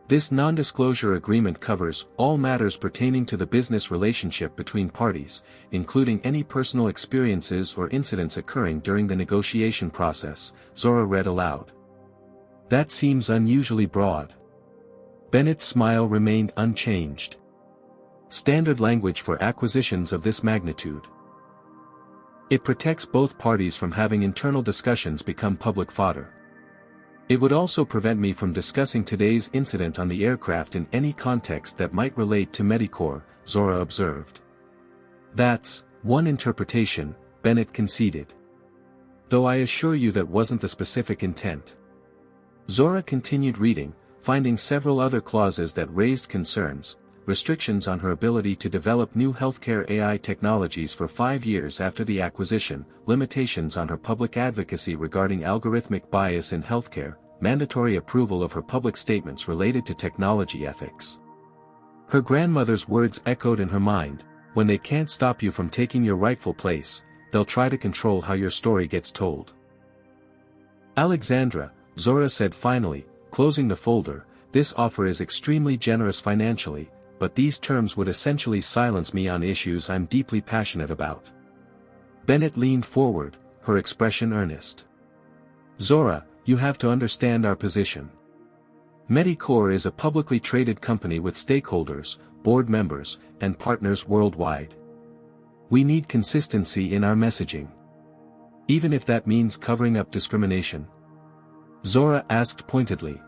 "This non-disclosure agreement covers all matters pertaining to the business relationship between parties, including any personal experiences or incidents occurring during the negotiation process," Zora read aloud. "That seems unusually broad." Bennett's smile remained unchanged. "Standard language for acquisitions of this magnitude. It protects both parties from having internal discussions become public fodder. It would also prevent me from discussing today's incident on the aircraft in any context that might relate to Medicore," Zora observed. "That's one interpretation," Bennett conceded. "Though I assure you that wasn't the specific intent." Zora continued reading, finding several other clauses that raised concerns: restrictions on her ability to develop new healthcare AI technologies for 5 years after the acquisition, limitations on her public advocacy regarding algorithmic bias in healthcare, mandatory approval of her public statements related to technology ethics. Her grandmother's words echoed in her mind: "When they can't stop you from taking your rightful place, they'll try to control how your story gets told." "Alexandra," Zora said finally, closing the folder, "this offer is extremely generous financially, but these terms would essentially silence me on issues I'm deeply passionate about." Bennett leaned forward, her expression earnest. "Zora, you have to understand our position. Medicore is a publicly traded company with stakeholders, board members, and partners worldwide. We need consistency in our messaging. Even if that means covering up discrimination? Zora asked pointedly.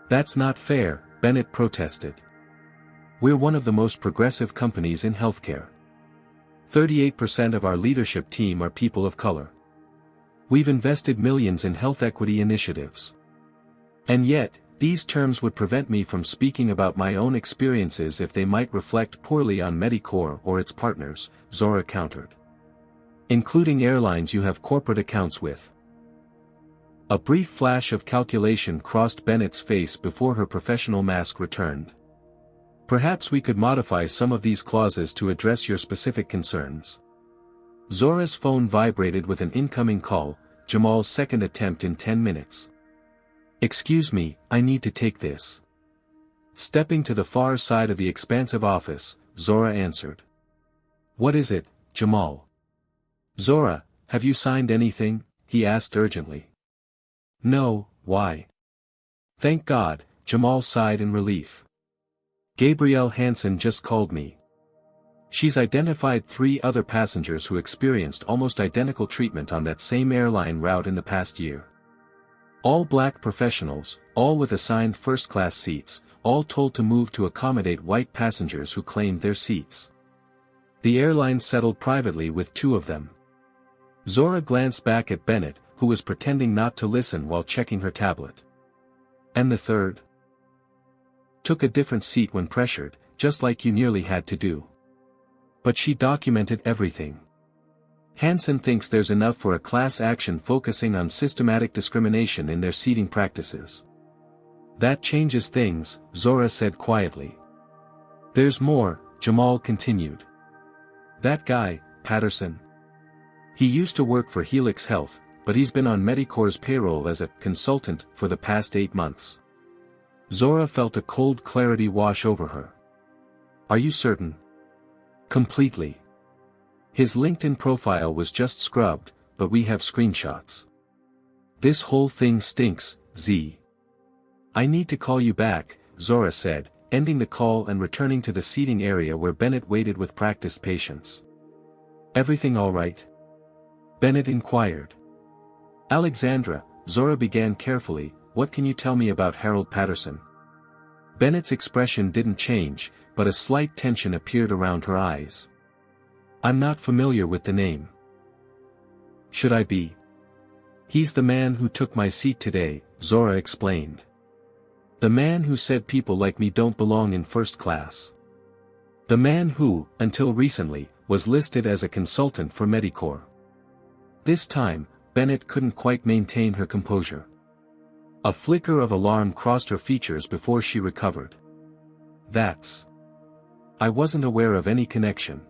That's not fair, Bennett protested. We're one of the most progressive companies in healthcare. 38% of our leadership team are people of color. We've invested millions in health equity initiatives. And yet, these terms would prevent me from speaking about my own experiences if they might reflect poorly on Medicore or its partners, Zora countered. Including airlines you have corporate accounts with. A brief flash of calculation crossed Bennett's face before her professional mask returned. Perhaps we could modify some of these clauses to address your specific concerns. Zora's phone vibrated with an incoming call, Jamal's second attempt in 10 minutes. Excuse me, I need to take this. Stepping to the far side of the expansive office, Zora answered. What is it, Jamal? Zora, have you signed anything? He asked urgently. No, why? Thank God, Jamal sighed in relief. Gabrielle Hansen just called me. She's identified 3 other passengers who experienced almost identical treatment on that same airline route in the past year. All black professionals, all with assigned first-class seats, all told to move to accommodate white passengers who claimed their seats. The airline settled privately with 2 of them. Zora glanced back at Bennett, who was pretending not to listen while checking her tablet. And the third? Took a different seat when pressured, just like you nearly had to do. But she documented everything. Hansen thinks there's enough for a class action focusing on systematic discrimination in their seating practices. That changes things, Zora said quietly. There's more, Jamal continued. That guy, Patterson. He used to work for Helix Health, but he's been on Medicore's payroll as a consultant for the past 8 months. Zora felt a cold clarity wash over her. Are you certain? Completely. His LinkedIn profile was just scrubbed, but we have screenshots. This whole thing stinks, Z. I need to call you back, Zora said, ending the call and returning to the seating area where Bennett waited with practiced patience. Everything all right? Bennett inquired. Alexandra, Zora began carefully, what can you tell me about Harold Patterson? Bennett's expression didn't change, but a slight tension appeared around her eyes. I'm not familiar with the name. Should I be? He's the man who took my seat today, Zora explained. The man who said people like me don't belong in first class. The man who, until recently, was listed as a consultant for Medicore. This time, Bennett couldn't quite maintain her composure. A flicker of alarm crossed her features before she recovered. I wasn't aware of any connection.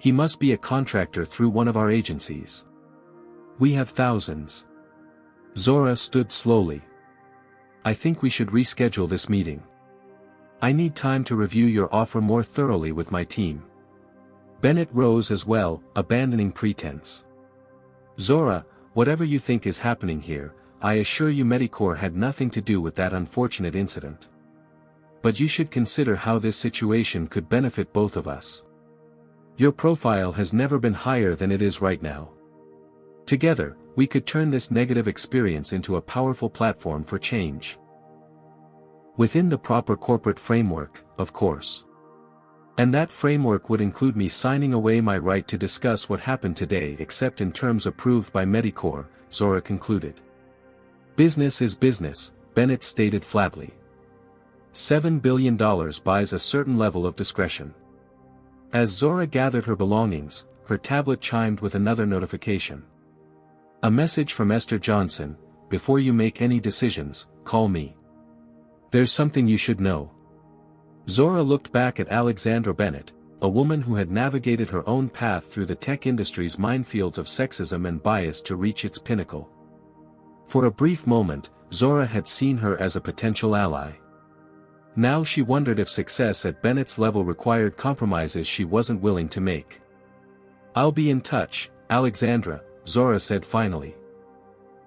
He must be a contractor through one of our agencies. We have thousands. Zora stood slowly. I think we should reschedule this meeting. I need time to review your offer more thoroughly with my team. Bennett rose as well, abandoning pretense. Zora, whatever you think is happening here, I assure you Medicore had nothing to do with that unfortunate incident. But you should consider how this situation could benefit both of us. Your profile has never been higher than it is right now. Together, we could turn this negative experience into a powerful platform for change. Within the proper corporate framework, of course. And that framework would include me signing away my right to discuss what happened today except in terms approved by Medicore, Zora concluded. Business is business, Bennett stated flatly. $7 billion buys a certain level of discretion. As Zora gathered her belongings, her tablet chimed with another notification. A message from Esther Johnson, before you make any decisions, call me. There's something you should know. Zora looked back at Alexandra Bennett, a woman who had navigated her own path through the tech industry's minefields of sexism and bias to reach its pinnacle. For a brief moment, Zora had seen her as a potential ally. Now she wondered if success at Bennett's level required compromises she wasn't willing to make. I'll be in touch, Alexandra, Zora said finally.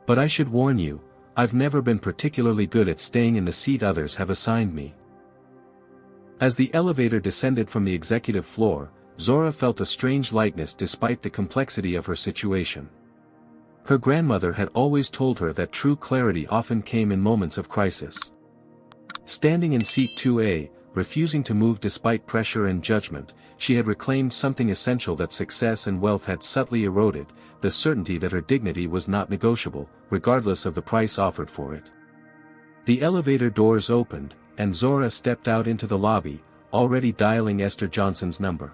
But I should warn you, I've never been particularly good at staying in the seat others have assigned me. As the elevator descended from the executive floor, Zora felt a strange lightness despite the complexity of her situation. Her grandmother had always told her that true clarity often came in moments of crisis. Standing in seat 2A, refusing to move despite pressure and judgment, she had reclaimed something essential that success and wealth had subtly eroded, the certainty that her dignity was not negotiable, regardless of the price offered for it. The elevator doors opened, and Zora stepped out into the lobby, already dialing Esther Johnson's number.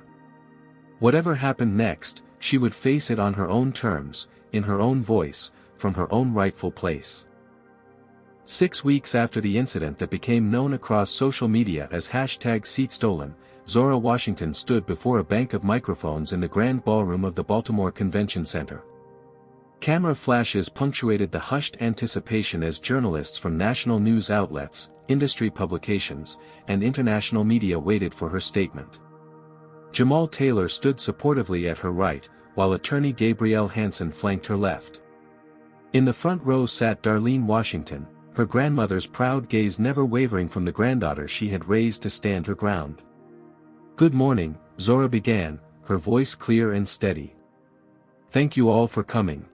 Whatever happened next, she would face it on her own terms, in her own voice, from her own rightful place. 6 weeks after the incident that became known across social media as #SeatStolen, Zora Washington stood before a bank of microphones in the grand ballroom of the Baltimore Convention Center. Camera flashes punctuated the hushed anticipation as journalists from national news outlets, industry publications, and international media waited for her statement. Jamal Taylor stood supportively at her right, while attorney Gabrielle Hansen flanked her left. In the front row sat Darlene Washington, her grandmother's proud gaze never wavering from the granddaughter she had raised to stand her ground. "Good morning," Zora began, her voice clear and steady. "Thank you all for coming.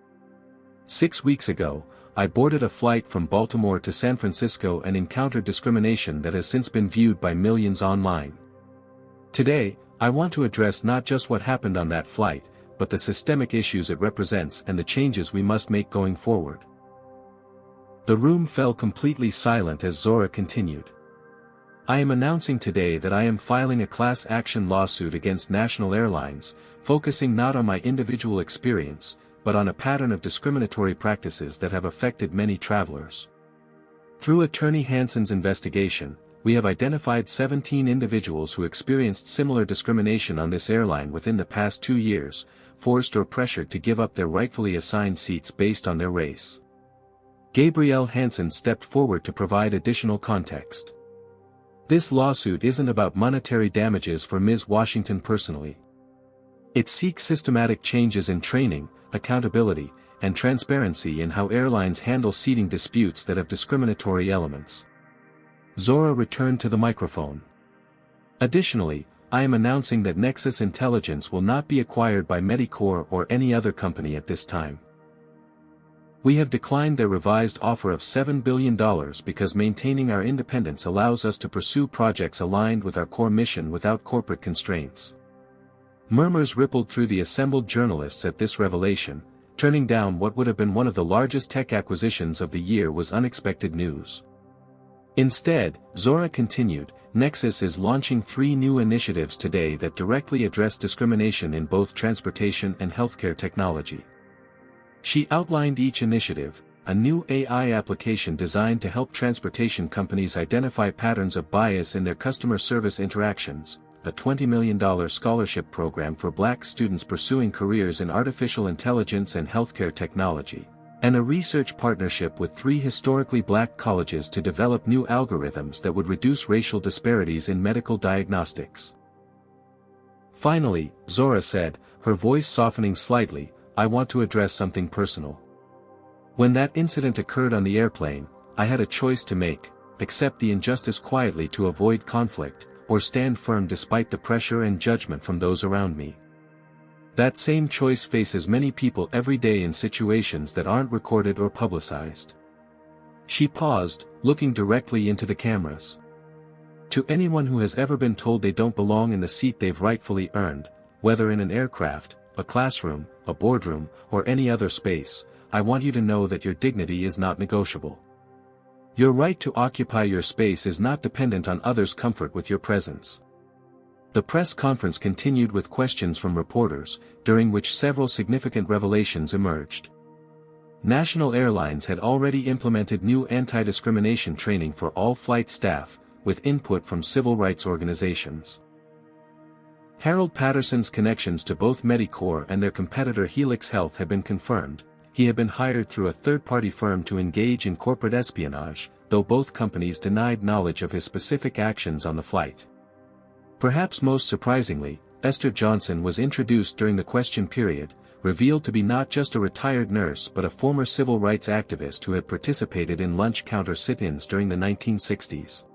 6 weeks ago, I boarded a flight from Baltimore to San Francisco and encountered discrimination that has since been viewed by millions online. Today, I want to address not just what happened on that flight, but the systemic issues it represents and the changes we must make going forward." The room fell completely silent as Zora continued. "I am announcing today that I am filing a class action lawsuit against national airlines, focusing not on my individual experience, but on a pattern of discriminatory practices that have affected many travelers. Through Attorney Hansen's investigation, we have identified 17 individuals who experienced similar discrimination on this airline within the past 2 years, forced or pressured to give up their rightfully assigned seats based on their race." Gabrielle Hansen stepped forward to provide additional context. "This lawsuit isn't about monetary damages for Ms. Washington personally. It seeks systematic changes in training, accountability, and transparency in how airlines handle seating disputes that have discriminatory elements." Zora returned to the microphone. "Additionally, I am announcing that Nexus Intelligence will not be acquired by Medicorp or any other company at this time. We have declined their revised offer of $7 billion because maintaining our independence allows us to pursue projects aligned with our core mission without corporate constraints." Murmurs rippled through the assembled journalists at this revelation. Turning down what would have been one of the largest tech acquisitions of the year was unexpected news. Instead, Zora continued, "Nexus is launching 3 new initiatives today that directly address discrimination in both transportation and healthcare technology." She outlined each initiative: a new AI application designed to help transportation companies identify patterns of bias in their customer service interactions, a $20 million scholarship program for Black students pursuing careers in artificial intelligence and healthcare technology, and a research partnership with 3 historically Black colleges to develop new algorithms that would reduce racial disparities in medical diagnostics. Finally, Zora said, her voice softening slightly, "I want to address something personal. When that incident occurred on the airplane, I had a choice to make: accept the injustice quietly to avoid conflict, or stand firm despite the pressure and judgment from those around me. That same choice faces many people every day in situations that aren't recorded or publicized." She paused, looking directly into the cameras. "To anyone who has ever been told they don't belong in the seat they've rightfully earned, whether in an aircraft, a classroom, a boardroom, or any other space, I want you to know that your dignity is not negotiable. Your right to occupy your space is not dependent on others' comfort with your presence." The press conference continued with questions from reporters, during which several significant revelations emerged. National airlines had already implemented new anti-discrimination training for all flight staff, with input from civil rights organizations. Harold Patterson's connections to both Medicorp and their competitor Helix Health had been confirmed. He had been hired through a third-party firm to engage in corporate espionage, though both companies denied knowledge of his specific actions on the flight. Perhaps most surprisingly, Esther Johnson was introduced during the question period, revealed to be not just a retired nurse but a former civil rights activist who had participated in lunch counter sit-ins during the 1960s.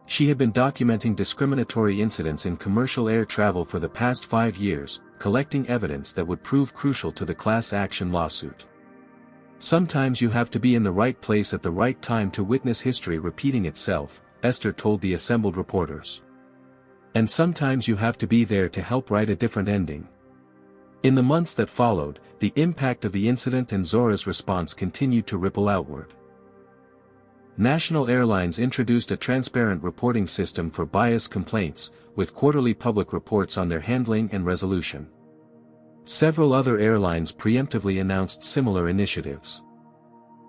She had been documenting discriminatory incidents in commercial air travel for the past 5 years, collecting evidence that would prove crucial to the class action lawsuit. Sometimes you have to be in the right place at the right time to witness history repeating itself, Esther told the assembled reporters. And sometimes you have to be there to help write a different ending. In the months that followed, the impact of the incident and Zora's response continued to ripple outward. National Airlines introduced a transparent reporting system for bias complaints, with quarterly public reports on their handling and resolution. Several other airlines preemptively announced similar initiatives.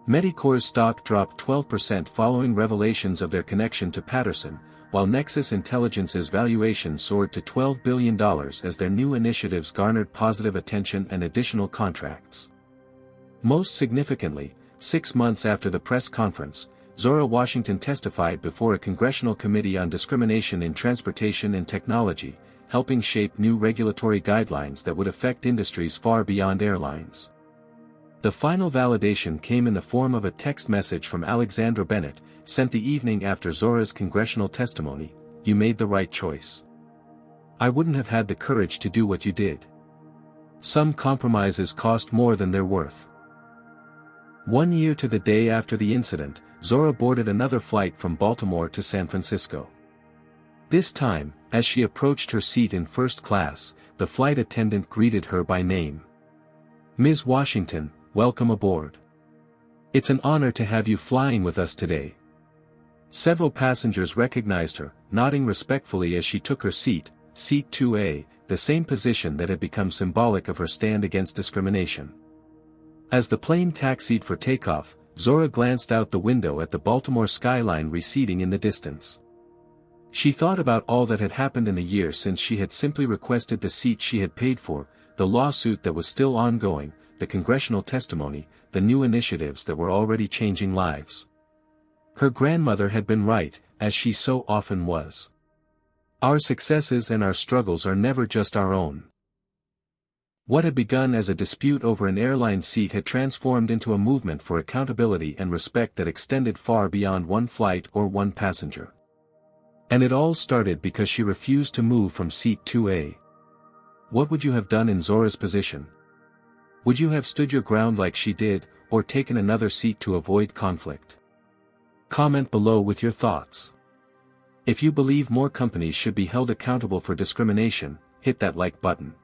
Medicorp's stock dropped 12% following revelations of their connection to Patterson, while Nexus Intelligence's valuation soared to $12 billion as their new initiatives garnered positive attention and additional contracts. Most significantly, 6 months after the press conference, Zora Washington testified before a congressional committee on discrimination in transportation and technology, helping shape new regulatory guidelines that would affect industries far beyond airlines. The final validation came in the form of a text message from Alexandra Bennett, sent the evening after Zora's congressional testimony. "You made the right choice. I wouldn't have had the courage to do what you did. Some compromises cost more than they're worth." 1 year to the day after the incident, Zora boarded another flight from Baltimore to San Francisco. This time, as she approached her seat in first class, the flight attendant greeted her by name. "Ms. Washington, welcome aboard. It's an honor to have you flying with us today." Several passengers recognized her, nodding respectfully as she took her seat, Seat 2A, the same position that had become symbolic of her stand against discrimination. As the plane taxied for takeoff, Zora glanced out the window at the Baltimore skyline receding in the distance. She thought about all that had happened in a year since she had simply requested the seat she had paid for, the lawsuit that was still ongoing, the congressional testimony, the new initiatives that were already changing lives. Her grandmother had been right, as she so often was. Our successes and our struggles are never just our own. What had begun as a dispute over an airline seat had transformed into a movement for accountability and respect that extended far beyond one flight or one passenger. And it all started because she refused to move from Seat 2A. What would you have done in Zora's position? Would you have stood your ground like she did, or taken another seat to avoid conflict? Comment below with your thoughts. If you believe more companies should be held accountable for discrimination, hit that like button.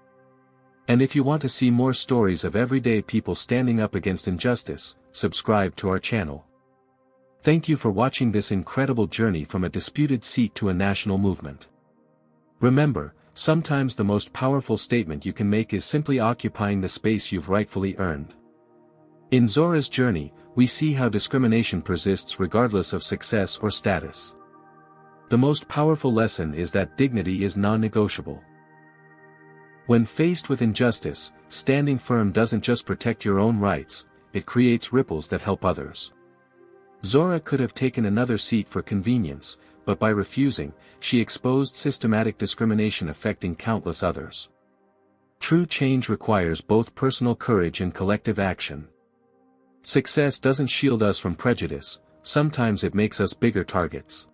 And if you want to see more stories of everyday people standing up against injustice, subscribe to our channel. Thank you for watching this incredible journey from a disputed seat to a national movement. Remember, sometimes the most powerful statement you can make is simply occupying the space you've rightfully earned. In Zora's journey, we see how discrimination persists regardless of success or status. The most powerful lesson is that dignity is non-negotiable. When faced with injustice, standing firm doesn't just protect your own rights, it creates ripples that help others. Zora could have taken another seat for convenience, but by refusing, she exposed systematic discrimination affecting countless others. True change requires both personal courage and collective action. Success doesn't shield us from prejudice, sometimes it makes us bigger targets.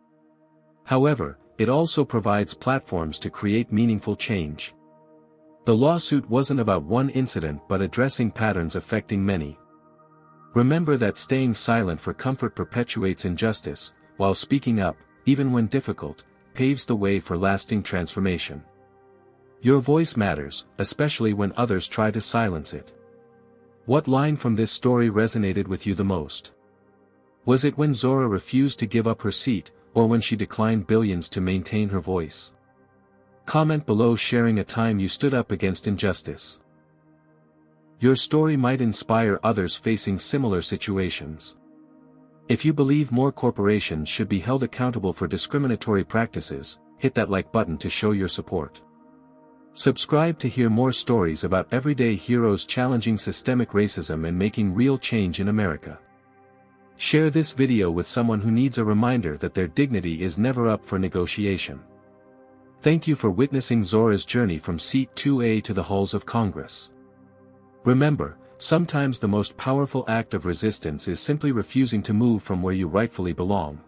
However, it also provides platforms to create meaningful change. The lawsuit wasn't about one incident but addressing patterns affecting many. Remember that staying silent for comfort perpetuates injustice, while speaking up, even when difficult, paves the way for lasting transformation. Your voice matters, especially when others try to silence it. What line from this story resonated with you the most? Was it when Zora refused to give up her seat, or when she declined billions to maintain her voice? Comment below sharing a time you stood up against injustice. Your story might inspire others facing similar situations. If you believe more corporations should be held accountable for discriminatory practices, hit that like button to show your support. Subscribe to hear more stories about everyday heroes challenging systemic racism and making real change in America. Share this video with someone who needs a reminder that their dignity is never up for negotiation. Thank you for witnessing Zora's journey from Seat 2A to the halls of Congress. Remember, sometimes the most powerful act of resistance is simply refusing to move from where you rightfully belong.